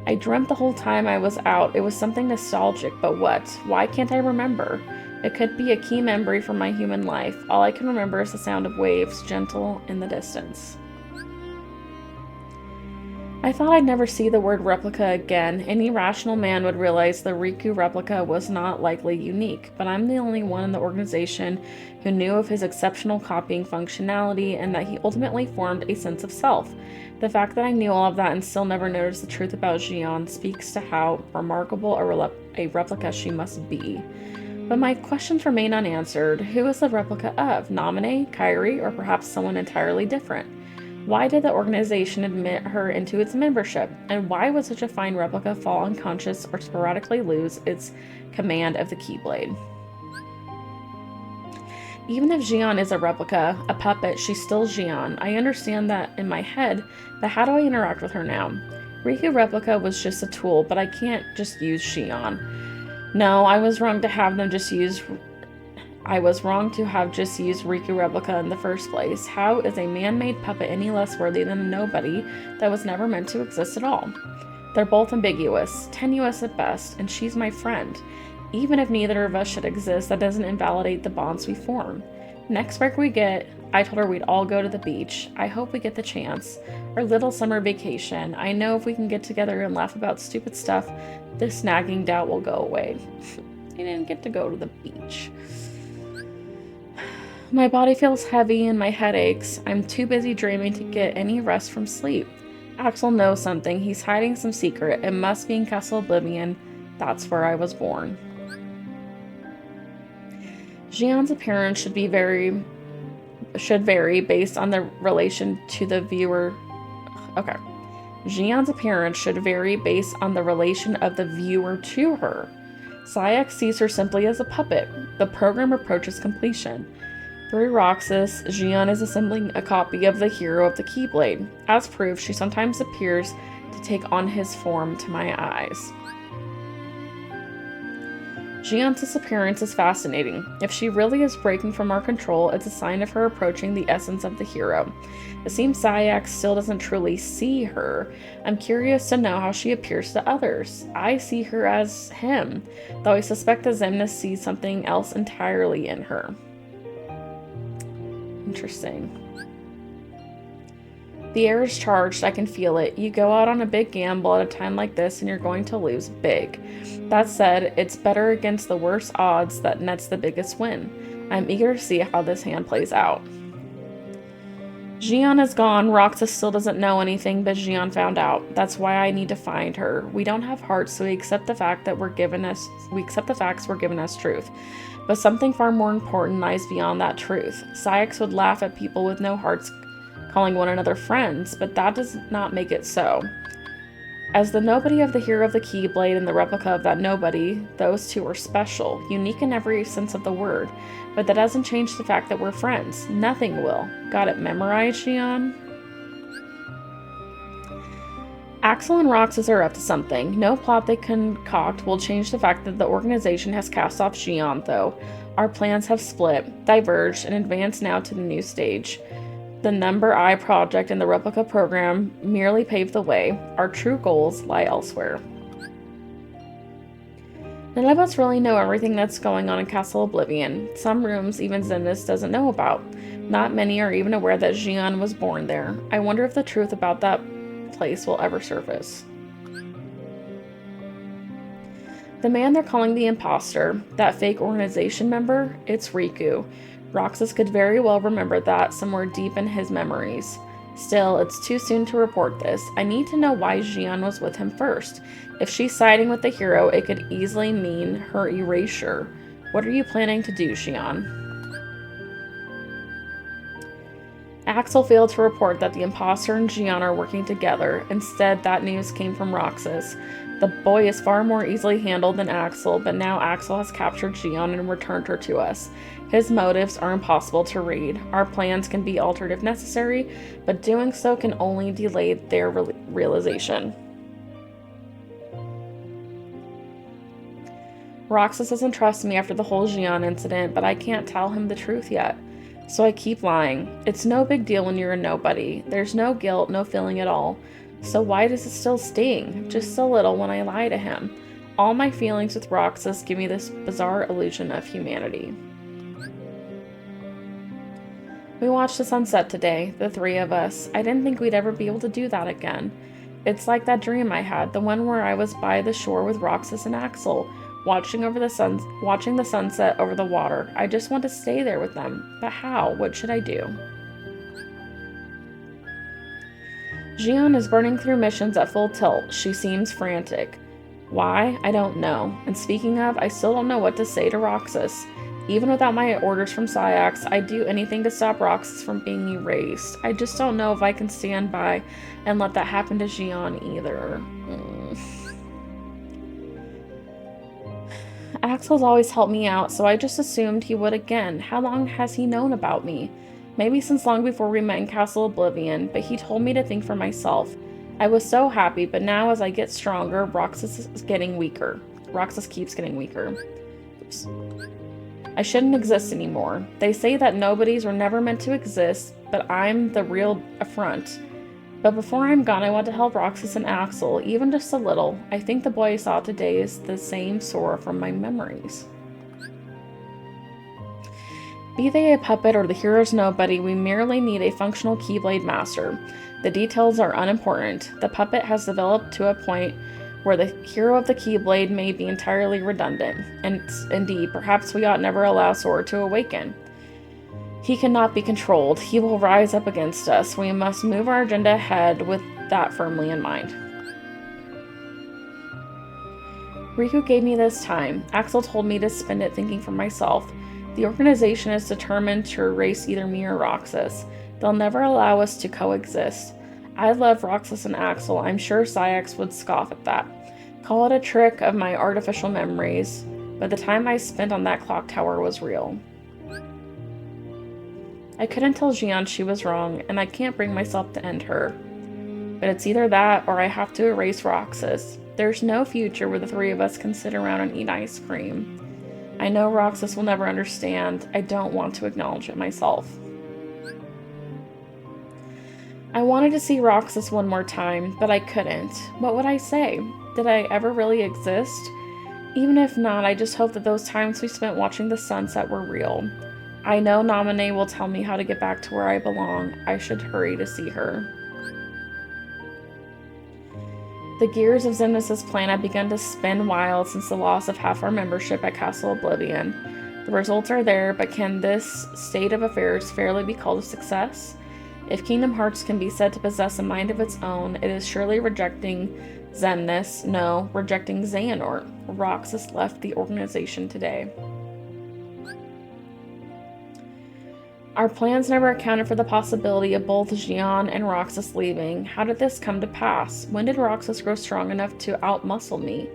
I dreamt the whole time I was out. It was something nostalgic, but what? Why can't I remember? It could be a key memory from my human life. All I can remember is the sound of waves, gentle in the distance. I thought I'd never see the word replica again. Any rational man would realize the Riku replica was not likely unique, but I'm the only one in the organization who knew of his exceptional copying functionality and that he ultimately formed a sense of self. The fact that I knew all of that and still never noticed the truth about h.a.n.d speaks to how remarkable a replica she must be. But my questions remain unanswered. Who is the replica of? Naminé, Kairi, or perhaps someone entirely different? Why did the organization admit her into its membership? And why would such a fine replica fall unconscious or sporadically lose its command of the Keyblade? Even if h.a.n.d is a replica, a puppet, she's still h.a.n.d. I understand that in my head, but how do I interact with her now? Riku replica was just a tool, but I can't just use h.a.n.d. No, I was wrong to have just used Riku replica in the first place. How is a man-made puppet any less worthy than a nobody that was never meant to exist at all? They're both ambiguous, tenuous at best, and she's my friend. Even if neither of us should exist, that doesn't invalidate the bonds we form. Next break we get, I told her we'd all go to the beach. I hope we get the chance. Our little summer vacation. I know if we can get together and laugh about stupid stuff, this nagging doubt will go away. I didn't get to go to the beach. My body feels heavy and my head aches. I'm too busy dreaming to get any rest from sleep. Axel knows something. He's hiding some secret. It must be in Castle Oblivion. That's where I was born. h.a.n.d's appearance should vary based on the relation to the viewer. Okay. h.a.n.d's appearance should vary based on the relation of the viewer to her. Saïx sees her simply as a puppet. The program approaches completion. Through Roxas, h.a.n.d is assembling a copy of the hero of the Keyblade. As proof, she sometimes appears to take on his form to my eyes. h.a.n.d's disappearance is fascinating. If she really is breaking from our control, it's a sign of her approaching the essence of the hero. It seems Saïx still doesn't truly see her. I'm curious to know how she appears to others. I see her as him, though I suspect that Xemnas sees something else entirely in her. Interesting. The air is charged, I can feel it. You go out on a big gamble at a time like this and you're going to lose big. That said, it's better against the worst odds that nets the biggest win. I'm eager to see how this hand plays out. h.a.n.d is gone. Roxas still doesn't know anything, but h.a.n.d found out. That's why I need to find her. We don't have hearts, so we accept the facts we're given as truth. But something far more important lies beyond that truth. Saïx would laugh at people with no hearts calling one another friends, but that does not make it so. As the nobody of the hero of the Keyblade and the replica of that nobody, those two are special, unique in every sense of the word, but that doesn't change the fact that we're friends. Nothing will. Got it memorized, h.a.n.d? Axel and Roxas are up to something. No plot they concoct will change the fact that the organization has cast off h.a.n.d, though. Our plans have split, diverged, and advanced now to the new stage. The Number I project and the replica program merely pave the way. Our true goals lie elsewhere. None of us really know everything that's going on in Castle Oblivion. Some rooms even Xemnas doesn't know about. Not many are even aware that h.a.n.d was born there. I wonder if the truth about that place will ever surface. The man they're calling the imposter, that fake organization member, it's Riku. Roxas could very well remember that somewhere deep in his memories. Still, it's too soon to report this. I need to know why h.a.n. was with him first. If she's siding with the hero, it could easily mean her erasure. What are you planning to do, h.a.n.? Axel failed to report that the imposter and h.a.n. are working together. Instead, that news came from Roxas. The boy is far more easily handled than Axel, but now Axel has captured h.a.n. and returned her to us. His motives are impossible to read. Our plans can be altered if necessary, but doing so can only delay their realization. Roxas doesn't trust me after the whole h.a.n. incident, but I can't tell him the truth yet. So I keep lying. It's no big deal when you're a nobody. There's no guilt, no feeling at all. So why does it still sting? Just a little when I lie to him. All my feelings with Roxas give me this bizarre illusion of humanity. We watched the sunset today, the three of us. I didn't think we'd ever be able to do that again. It's like that dream I had, the one where I was by the shore with Roxas and Axel, watching the sunset over the water. I just want to stay there with them. But how? What should I do? h.a.n. is burning through missions at full tilt. She seems frantic. Why? I don't know. And speaking of, I still don't know what to say to Roxas. Even without my orders from Syax, I'd do anything to stop Roxas from being erased. I just don't know if I can stand by and let that happen to h.a.n. either. Axel's always helped me out, so I just assumed he would again. How long has he known about me? Maybe since long before we met in Castle Oblivion, but he told me to think for myself. I was so happy, but now as I get stronger, Roxas is getting weaker. Roxas keeps getting weaker. Oops. I shouldn't exist anymore. They say that nobodies were never meant to exist, but I'm the real affront. But before I'm gone, I want to help Roxas and Axel, even just a little. I think the boy I saw today is the same Sora from my memories. Be they a puppet or the hero's nobody, we merely need a functional Keyblade master. The details are unimportant. The puppet has developed to a point where the hero of the Keyblade may be entirely redundant. And indeed, perhaps we ought never allow Sora to awaken. He cannot be controlled. He will rise up against us. We must move our agenda ahead with that firmly in mind. Riku gave me this time. Axel told me to spend it thinking for myself. The organization is determined to erase either me or Roxas. They'll never allow us to coexist. I love Roxas and Axel. I'm sure Syax would scoff at that. Call it a trick of my artificial memories, but the time I spent on that clock tower was real. I couldn't tell h.a.n. she was wrong, and I can't bring myself to end her. But it's either that, or I have to erase Roxas. There's no future where the three of us can sit around and eat ice cream. I know Roxas will never understand. I don't want to acknowledge it myself. I wanted to see Roxas one more time, but I couldn't. What would I say? Did I ever really exist? Even if not, I just hope that those times we spent watching the sunset were real. I know Naminé will tell me how to get back to where I belong. I should hurry to see her. The gears of Xemnas' plan have begun to spin wild since the loss of half our membership at Castle Oblivion. The results are there, but can this state of affairs fairly be called a success? If Kingdom Hearts can be said to possess a mind of its own, it is surely rejecting Xemnas, no, rejecting Xehanort. Roxas left the organization today. Our plans never accounted for the possibility of both h.a.n. and Roxas leaving. How did this come to pass? When did Roxas grow strong enough to outmuscle me?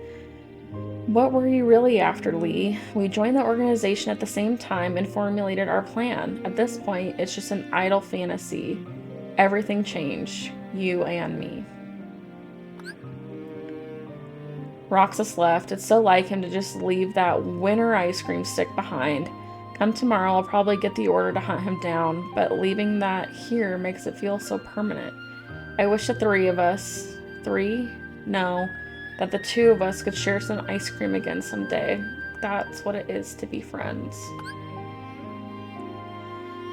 What were you really after, Lee? We joined the organization at the same time and formulated our plan. At this point, it's just an idle fantasy. Everything changed. You and me. Roxas left. It's so like him to just leave that winter ice cream stick behind. Come tomorrow, I'll probably get the order to hunt him down, but leaving that here makes it feel so permanent. I wish the three of us, that the two of us could share some ice cream again someday. That's what it is to be friends.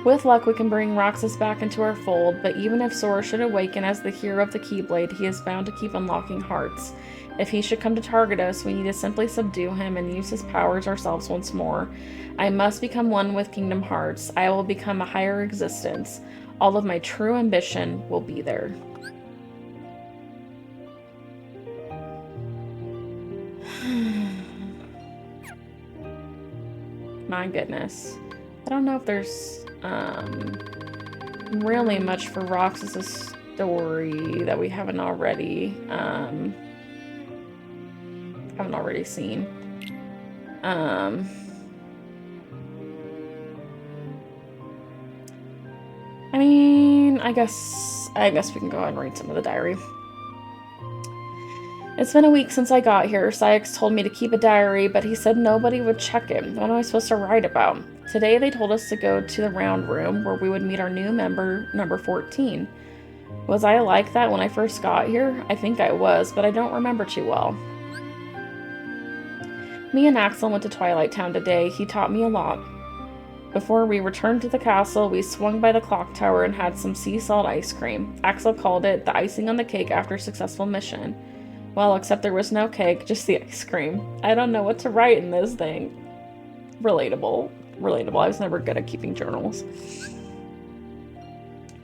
With luck, we can bring Roxas back into our fold, but even if Sora should awaken as the hero of the Keyblade, he is bound to keep unlocking hearts. If he should come to target us, we need to simply subdue him and use his powers ourselves once more. I must become one with Kingdom Hearts. I will become a higher existence. All of my true ambition will be there. My goodness. I don't know if there's really much for Roxas' story that we haven't already seen. I mean, I guess we can go ahead and read some of the diary. It's been a week since I got here. Syx told me to keep a diary, but he said nobody would check it. What am I supposed to write about? Today they told us to go to the round room where we would meet our new member, number 14. Was I like that when I first got here? I think I was, but I don't remember too well. Me and Axel went to Twilight Town today. He taught me a lot. Before we returned to the castle, we swung by the clock tower and had some sea salt ice cream. Axel called it the icing on the cake after a successful mission. Well, except there was no cake, just the ice cream. I don't know what to write in this thing. Relatable. I was never good at keeping journals.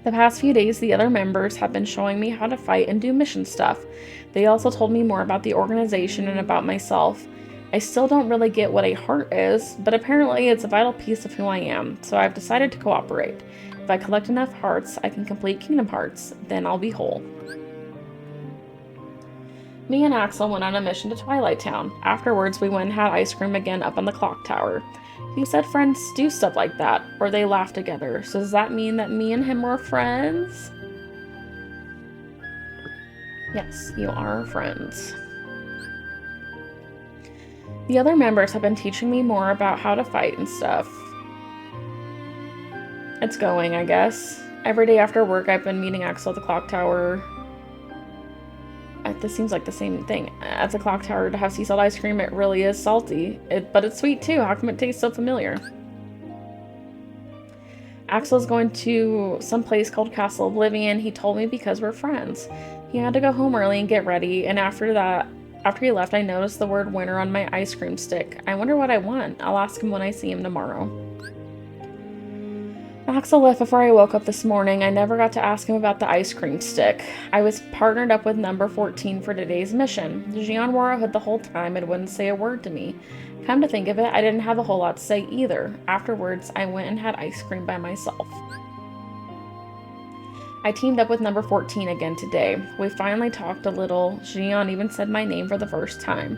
The past few days, the other members have been showing me how to fight and do mission stuff. They also told me more about the organization and about myself. I still don't really get what a heart is, but apparently it's a vital piece of who I am, so I've decided to cooperate. If I collect enough hearts, I can complete Kingdom Hearts. Then I'll be whole. Me and Axel went on a mission to Twilight Town. Afterwards, we went and had ice cream again up on the clock tower. He said friends do stuff like that, or they laugh together. So does that mean that me and him were friends? Yes, you are friends. The other members have been teaching me more about how to fight and stuff. It's going, I guess. Every day after work, I've been meeting Axel at the clock tower. This seems like the same thing. At the clock tower to have sea salt ice cream, it really is salty. But it's sweet too. How come it tastes so familiar? Axel's going to some place called Castle Oblivion. He told me because we're friends. He had to go home early and get ready, and after he left, I noticed the word winner on my ice cream stick. I wonder what I want. I'll ask him when I see him tomorrow. Axel left before I woke up this morning. I never got to ask him about the ice cream stick. I was partnered up with number 14 for today's mission. h.a.n.d wore a hood the whole time and wouldn't say a word to me. Come to think of it, I didn't have a whole lot to say either. Afterwards, I went and had ice cream by myself. I teamed up with number 14 again today. We finally talked a little. h.a.n.d even said my name for the first time.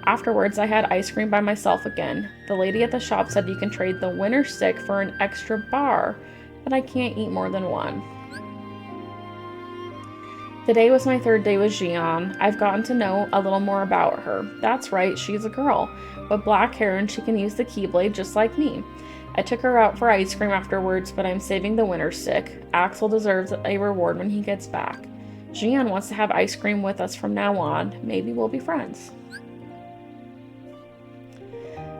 Afterwards, I had ice cream by myself again. The lady at the shop said you can trade the winner stick for an extra bar, but I can't eat more than one. Today was my third day with h.a.n.d. I've gotten to know a little more about her. That's right, she's a girl with black hair and she can use the Keyblade just like me. I took her out for ice cream afterwards, but I'm saving the winner stick. Axel deserves a reward when he gets back. h.a.n.d wants to have ice cream with us from now on. Maybe we'll be friends.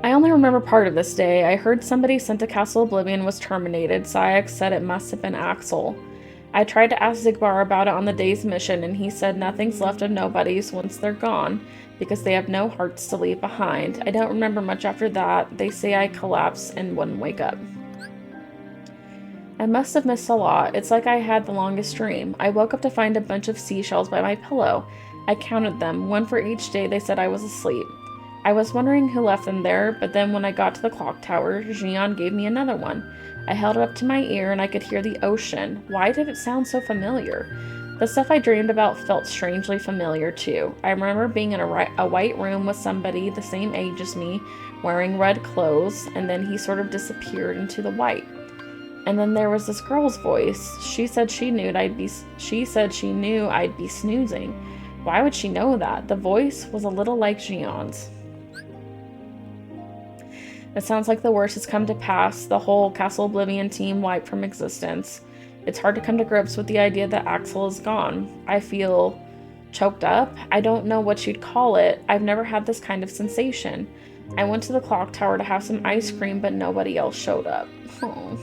I only remember part of this day. I heard somebody sent to Castle Oblivion was terminated. Syx said it must have been Axel. I tried to ask Xigbar about it on the day's mission, and he said nothing's left of nobodies once they're gone, because they have no hearts to leave behind. I don't remember much after that. They say I collapsed and wouldn't wake up. I must have missed a lot. It's like I had the longest dream. I woke up to find a bunch of seashells by my pillow. I counted them, one for each day they said I was asleep. I was wondering who left them there, but then when I got to the clock tower, h.a.n.d gave me another one. I held it up to my ear and I could hear the ocean. Why did it sound so familiar? The stuff I dreamed about felt strangely familiar too. I remember being in a white room with somebody the same age as me, wearing red clothes, and then he sort of disappeared into the white. And then there was this girl's voice. She said she knew I'd be snoozing. Why would she know that? The voice was a little like h.a.n.d.'s. It sounds like the worst has come to pass. The whole Castle Oblivion team wiped from existence. It's hard to come to grips with the idea that Axel is gone. I feel choked up. I don't know what you'd call it. I've never had this kind of sensation. I went to the clock tower to have some ice cream, but nobody else showed up. Oh.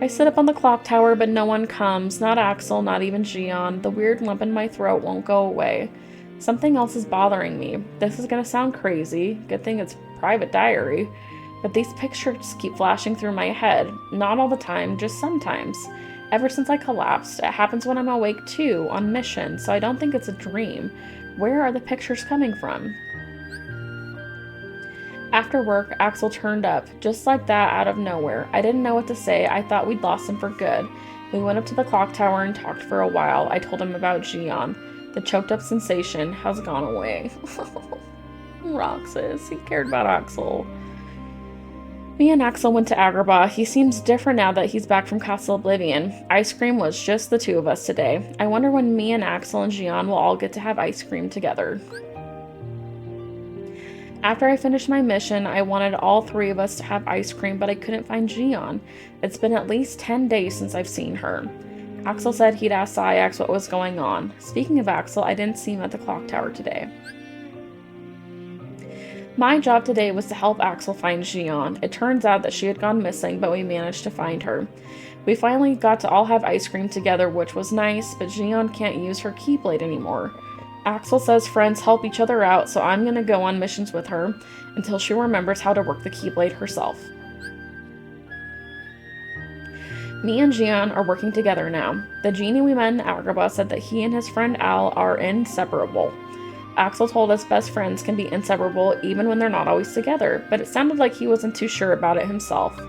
I sit up on the clock tower, but no one comes. Not Axel, not even h.a.n.d. The weird lump in my throat won't go away. Something else is bothering me. This is gonna sound crazy. Good thing it's private diary. But these pictures keep flashing through my head. Not all the time, just sometimes. Ever since I collapsed, it happens when I'm awake too, on mission, so I don't think it's a dream. Where are the pictures coming from? After work, Axel turned up, just like that, out of nowhere. I didn't know what to say. I thought we'd lost him for good. We went up to the clock tower and talked for a while. I told him about h.a.n.d. The choked up sensation has gone away. Roxas, he cared about Axel. Me and Axel went to Agrabah. He seems different now that he's back from Castle Oblivion. Ice cream was just the two of us today. I wonder when me and Axel and h.a.n.d. will all get to have ice cream together. After I finished my mission, I wanted all three of us to have ice cream, but I couldn't find h.a.n.d. It's been at least 10 days since I've seen her. Axel said he'd ask Sayax what was going on. Speaking of Axel, I didn't see him at the clock tower today. My job today was to help Axel find h.a.n.d. It turns out that she had gone missing, but we managed to find her. We finally got to all have ice cream together, which was nice, but h.a.n.d. can't use her Keyblade anymore. Axel says friends help each other out, so I'm gonna go on missions with her until she remembers how to work the Keyblade herself. Me and h.a.n.d. are working together now. The genie we met in Agrabah said that he and his friend Al are inseparable. Axel told us best friends can be inseparable even when they're not always together, but it sounded like he wasn't too sure about it himself.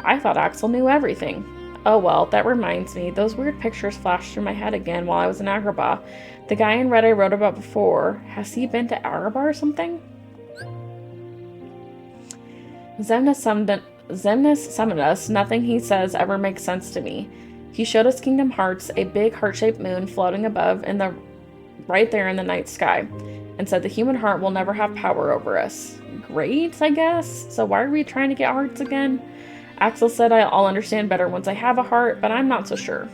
I thought Axel knew everything. Oh well, that reminds me, those weird pictures flashed through my head again while I was in Agrabah. The guy in red I wrote about before, has he been to Agrabah or something? Zemnis summoned us. Nothing he says ever makes sense to me. He showed us Kingdom Hearts, a big heart-shaped moon floating above right there in the night sky, and said the human heart will never have power over us. Great, I guess. So why are we trying to get hearts again? Axel said I'll understand better once I have a heart, but I'm not so sure.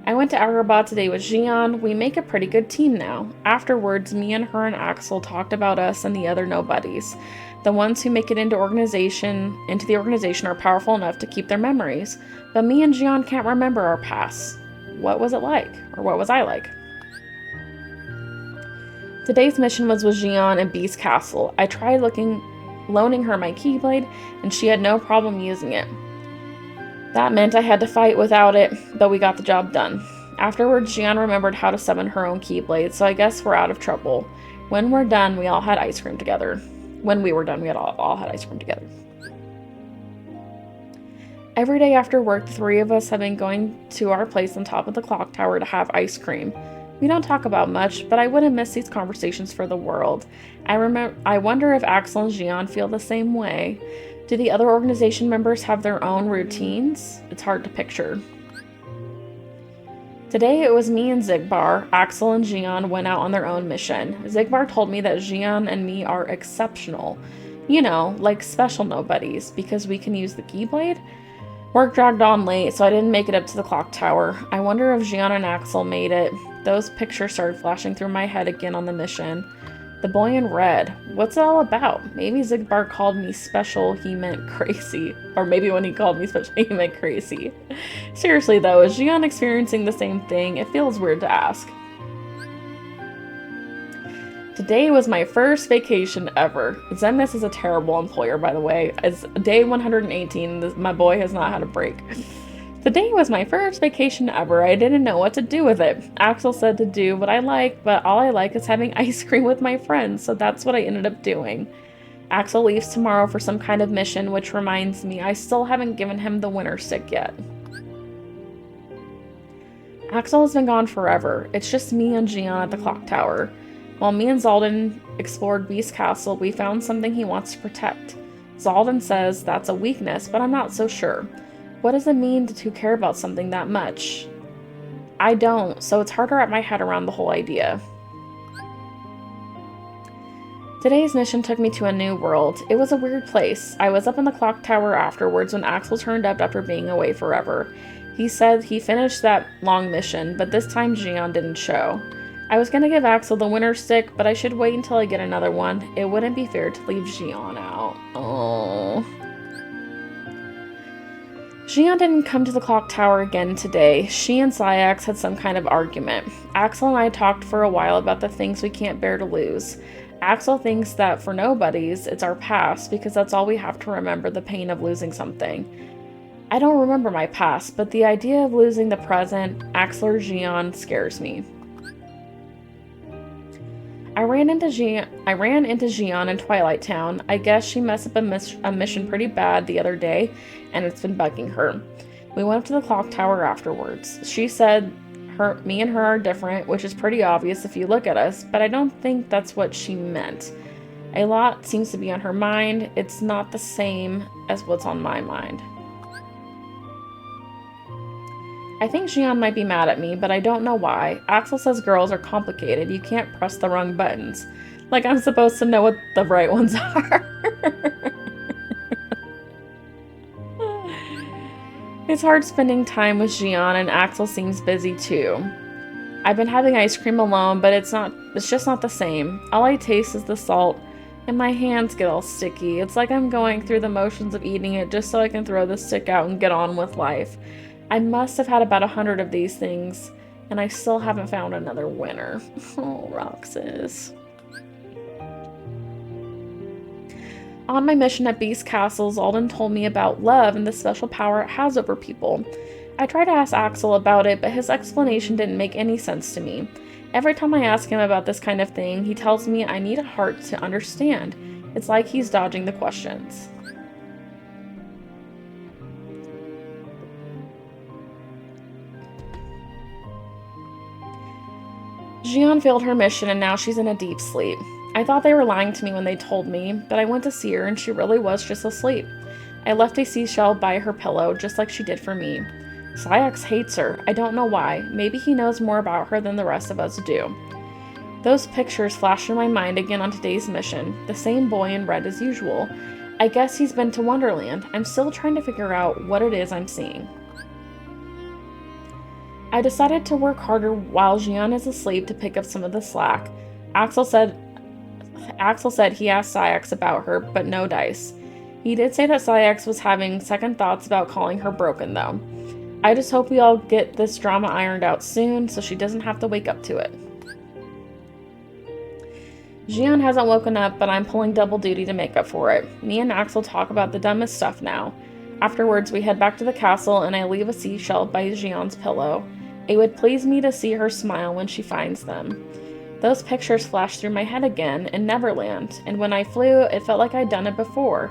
I went to Agrabah today with h.a.n.d. We make a pretty good team now. Afterwards, me and her and Axel talked about us and the other nobodies. The ones who make it into the organization are powerful enough to keep their memories, but me and h.a.n.d. can't remember our past. What was it like? Or what was I like? Today's mission was with h.a.n.d. in Beast Castle. I tried loaning her my Keyblade, and she had no problem using it. That meant I had to fight without it, but we got the job done. Afterwards, h.a.n.d. remembered how to summon her own Keyblade, so I guess we're out of trouble. When we're done, we all had ice cream together. When we were done, we all had ice cream together. Every day after work, the three of us have been going to our place on top of the clock tower to have ice cream. We don't talk about much, but I wouldn't miss these conversations for the world. I wonder if Axel and h.a.n.d. feel the same way. Do the other organization members have their own routines? It's hard to picture. Today it was me and Xigbar. Axel and h.a.n.d. went out on their own mission. Xigbar told me that h.a.n.d. and me are exceptional. You know, like special nobodies, because we can use the Keyblade? Work dragged on late, so I didn't make it up to the clock tower. I wonder if h.a.n.d. and Axel made it. Those pictures started flashing through my head again on the mission. The boy in red. What's it all about? Maybe Xigbar called me special, he meant crazy. Or maybe when he called me special, he meant crazy. Seriously though, is h.a.n.d. experiencing the same thing? It feels weird to ask. Today was my first vacation ever. Zemnis is a terrible employer, by the way. As day 118, my boy has not had a break. Today was my first vacation ever. I didn't know what to do with it. Axel said to do what I like, but all I like is having ice cream with my friends, so that's what I ended up doing. Axel leaves tomorrow for some kind of mission, which reminds me, I still haven't given him the winter stick yet. Axel has been gone forever. It's just me and h.a.n.d. at the clock tower. While me and Xaldin explored Beast Castle, we found something he wants to protect. Xaldin says that's a weakness, but I'm not so sure. What does it mean to care about something that much? I don't, so it's hard to wrap my head around the whole idea. Today's mission took me to a new world. It was a weird place. I was up in the clock tower afterwards when Axel turned up after being away forever. He said he finished that long mission, but this time h.a.n.d. didn't show. I was gonna give Axel the winter stick, but I should wait until I get another one. It wouldn't be fair to leave h.a.n.d. out. Oh. h.a.n.d. didn't come to the clock tower again today. She and Sayax had some kind of argument. Axel and I talked for a while about the things we can't bear to lose. Axel thinks that for nobodies, it's our past because that's all we have to remember, the pain of losing something. I don't remember my past, but the idea of losing the present, Axel or h.a.n.d, scares me. I ran into h.a.n.d in Twilight Town. I guess she messed up a mission pretty bad the other day, and it's been bugging her. We went up to the clock tower afterwards. She said me and her are different, which is pretty obvious if you look at us, but I don't think that's what she meant. A lot seems to be on her mind. It's not the same as what's on my mind. I think h.a.n.d might be mad at me, but I don't know why. Axel says girls are complicated. You can't press the wrong buttons. Like I'm supposed to know what the right ones are. It's hard spending time with h.a.n.d, and Axel seems busy too. I've been having ice cream alone, but it's just not the same. All I taste is the salt, and my hands get all sticky. It's like I'm going through the motions of eating it just so I can throw the stick out and get on with life. I must have had about 100 of these things, and I still haven't found another winner. Oh, Roxas. On my mission at Beast Castle, Xaldin told me about love and the special power it has over people. I tried to ask Axel about it, but his explanation didn't make any sense to me. Every time I ask him about this kind of thing, he tells me I need a heart to understand. It's like he's dodging the questions. h.a.n.d failed her mission and now she's in a deep sleep. I thought they were lying to me when they told me, but I went to see her and she really was just asleep. I left a seashell by her pillow, just like she did for me. Sayax hates her. I don't know why. Maybe he knows more about her than the rest of us do. Those pictures flashed in my mind again on today's mission. The same boy in red as usual. I guess he's been to Wonderland. I'm still trying to figure out what it is I'm seeing. I decided to work harder while h.a.n.d is asleep to pick up some of the slack. Axel said he asked Sayax about her, but no dice. He did say that Sayax was having second thoughts about calling her broken, though. I just hope we all get this drama ironed out soon so she doesn't have to wake up to it. h.a.n.d hasn't woken up, but I'm pulling double duty to make up for it. Me and Axel talk about the dumbest stuff now. Afterwards, we head back to the castle and I leave a seashell by h.a.n.d's pillow. It would please me to see her smile when she finds them. Those pictures flashed through my head again in Neverland, and when I flew, it felt like I'd done it before.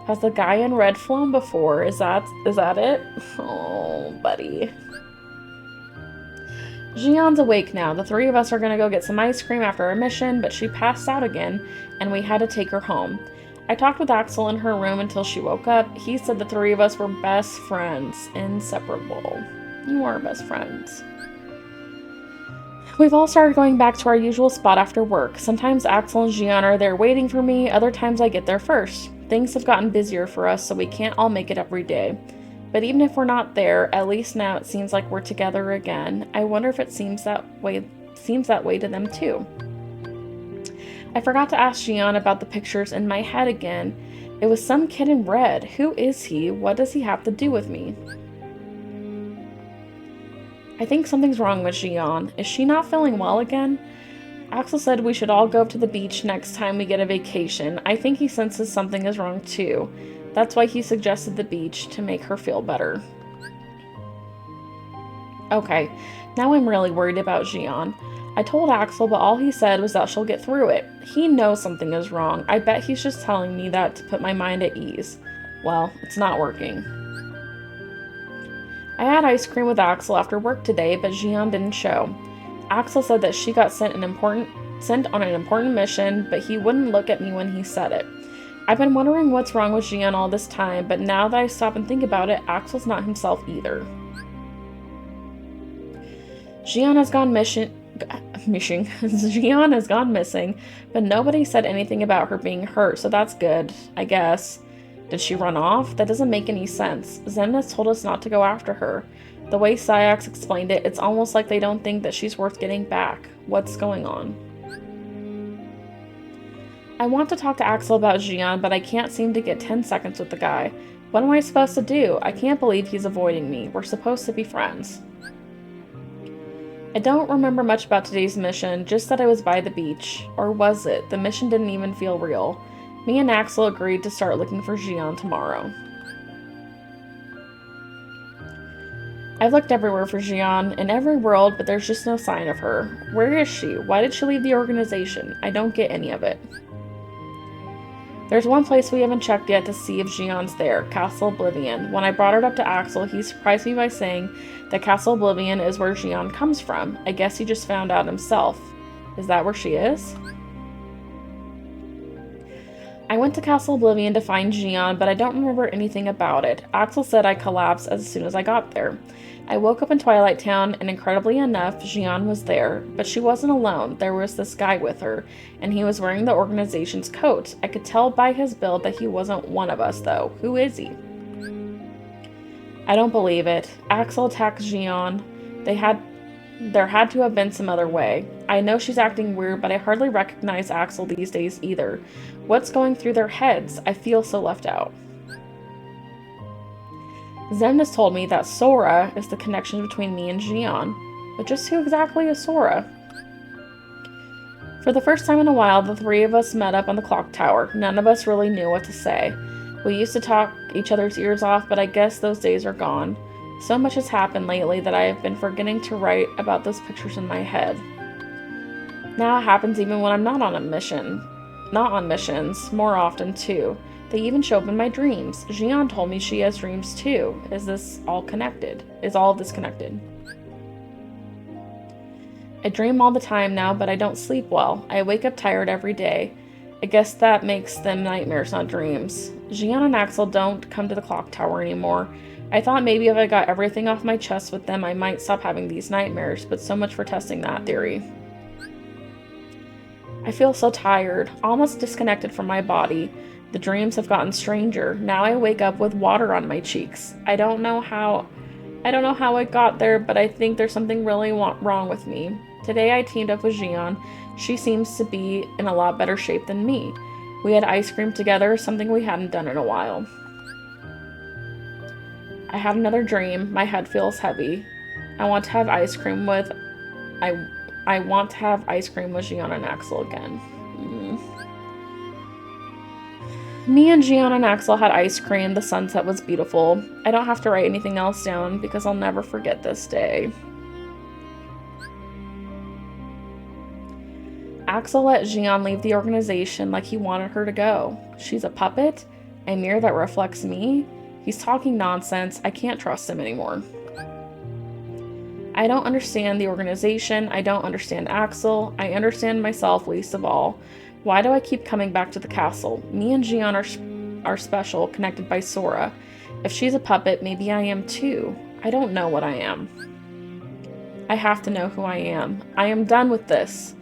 Has the guy in red flown before? Is that it? Oh, buddy. h.a.n.d's awake now. The three of us are gonna go get some ice cream after our mission, but she passed out again, and we had to take her home. I talked with Axel in her room until she woke up. He said the three of us were best friends. Inseparable. You are best friends. We've all started going back to our usual spot after work. Sometimes Axel and h.a.n.d are there waiting for me, other times I get there first. Things have gotten busier for us, so we can't all make it every day. But even if we're not there, at least now it seems like we're together again. I wonder if it seems that way to them too. I forgot to ask h.a.n.d about the pictures in my head again. It was some kid in red. Who is he? What does he have to do with me? I think something's wrong with h.a.n.d. Is she not feeling well again? Axel said we should all go to the beach next time we get a vacation. I think he senses something is wrong too. That's why he suggested the beach, to make her feel better. Okay, now I'm really worried about h.a.n.d. I told Axel, but all he said was that she'll get through it. He knows something is wrong. I bet he's just telling me that to put my mind at ease. Well, it's not working. I had ice cream with Axel after work today, but h.a.n.d didn't show. Axel said that she got sent on an important mission, but he wouldn't look at me when he said it. I've been wondering what's wrong with h.a.n.d all this time, but now that I stop and think about it, Axel's not himself either. h.a.n.d has gone h.a.n.d has gone missing, but nobody said anything about her being hurt, so that's good, I guess. Did she run off? That doesn't make any sense. Xemnas told us not to go after her. The way Sayax explained it, it's almost like they don't think that she's worth getting back. What's going on? I want to talk to Axel about h.a.n.d, but I can't seem to get 10 seconds with the guy. What am I supposed to do? I can't believe he's avoiding me. We're supposed to be friends. I don't remember much about today's mission, just that I was by the beach. Or was it? The mission didn't even feel real. Me and Axel agreed to start looking for h.a.n.d tomorrow. I've looked everywhere for h.a.n.d, in every world, but there's just no sign of her. Where is she? Why did she leave the organization? I don't get any of it. There's one place we haven't checked yet to see if h.a.n.d's there, Castle Oblivion. When I brought it up to Axel, he surprised me by saying that Castle Oblivion is where h.a.n.d comes from. I guess he just found out himself. Is that where she is? I went to Castle Oblivion to find h.a.n.d, but I don't remember anything about it. Axel said I collapsed as soon as I got there. I woke up in Twilight Town, and incredibly enough, h.a.n.d was there, but she wasn't alone. There was this guy with her, and he was wearing the organization's coat. I could tell by his build that he wasn't one of us, though. Who is he? I don't believe it. Axel attacked h.a.n.d. There had to have been some other way. I know she's acting weird, but I hardly recognize Axel these days either. What's going through their heads? I feel so left out. Xemnas told me that Sora is the connection between me and h.a.n.d, but just who exactly is Sora? For the first time in a while, the three of us met up on the clock tower. None of us really knew what to say. We used to talk each other's ears off, but I guess those days are gone. So much has happened lately that I have been forgetting to write about those pictures in my head. Now it happens even when I'm not on a mission. Not on missions, more often too. They even show up in my dreams. h.a.n.d told me she has dreams too. Is this all connected? Is all of this connected? I dream all the time now, but I don't sleep well. I wake up tired every day. I guess that makes them nightmares, not dreams. h.a.n.d and Axel don't come to the clock tower anymore. I thought maybe if I got everything off my chest with them, I might stop having these nightmares, but so much for testing that theory. I feel so tired, almost disconnected from my body. The dreams have gotten stranger. Now I wake up with water on my cheeks. I don't know how it got there, but I think there's something really wrong with me. Today I teamed up with h.a.n.d. She seems to be in a lot better shape than me. We had ice cream together, something we hadn't done in a while. I had another dream. My head feels heavy. I want to have ice cream with h.a.n.d and Axel again. Me and h.a.n.d and Axel had ice cream. The sunset was beautiful. I don't have to write anything else down because I'll never forget this day. Axel let h.a.n.d leave the organization like he wanted her to go. She's a puppet? A mirror that reflects me? He's talking nonsense. I can't trust him anymore. I don't understand the organization. I don't understand Axel. I understand myself least of all. Why do I keep coming back to the castle? Me and h.a.n.d are special, connected by Sora. If she's a puppet, maybe I am too. I don't know what I am. I have to know who I am. I am done with this.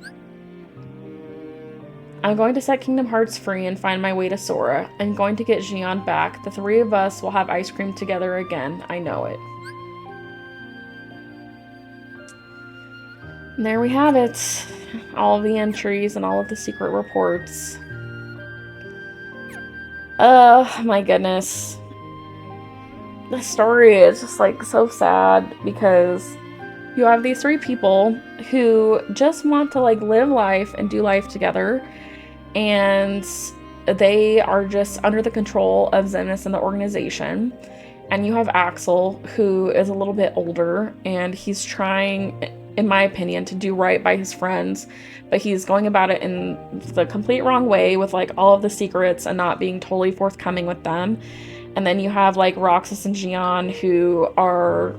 I'm going to set Kingdom Hearts free and find my way to Sora. I'm going to get h.a.n.d back. The three of us will have ice cream together again. I know it. And there we have it. All of the entries and all of the secret reports. Oh my goodness. The story is just like so sad because you have these three people who just want to like live life and do life together, and they are just under the control of Xemnas and the organization. And you have Axel, who is a little bit older, and he's trying, in my opinion, to do right by his friends, but he's going about it in the complete wrong way with like all of the secrets and not being totally forthcoming with them. And then you have like Roxas and h.a.n.d, who are,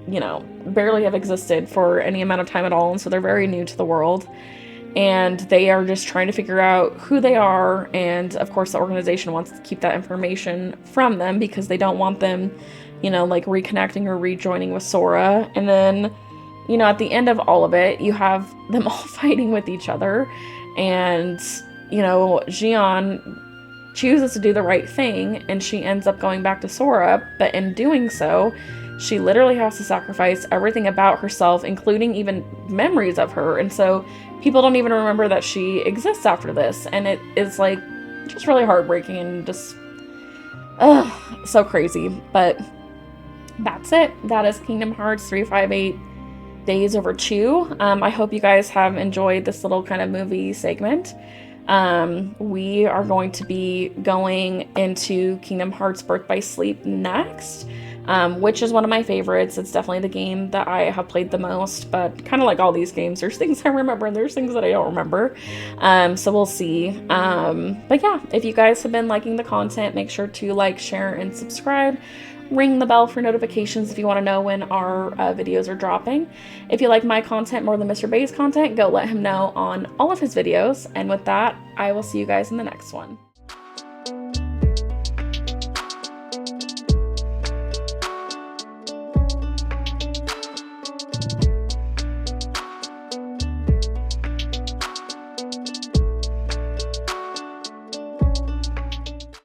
you know, barely have existed for any amount of time at all, and so they're very new to the world. And they are just trying to figure out who they are, and of course the organization wants to keep that information from them because they don't want them, you know, like reconnecting or rejoining with Sora. And then, you know, at the end of all of it, you have them all fighting with each other, and, you know, h.a.n.d chooses to do the right thing, and she ends up going back to Sora, but in doing so, she literally has to sacrifice everything about herself, including even memories of her, and so people don't even remember that she exists after this, and it is like just really heartbreaking and just so crazy. But that's it. That is Kingdom Hearts 358 Days Over 2. I hope you guys have enjoyed this little kind of movie segment. We are going to be going into Kingdom Hearts Birth by Sleep next, which is one of my favorites. It's definitely the game that I have played the most, but kind of like all these games, there's things I remember and there's things that I don't remember. So we'll see. But yeah, if you guys have been liking the content, make sure to like, share, and subscribe. Ring the bell for notifications if you want to know when our videos are dropping. If you like my content more than Mr. Bay's content, go let him know on all of his videos. And with that, I will see you guys in the next one.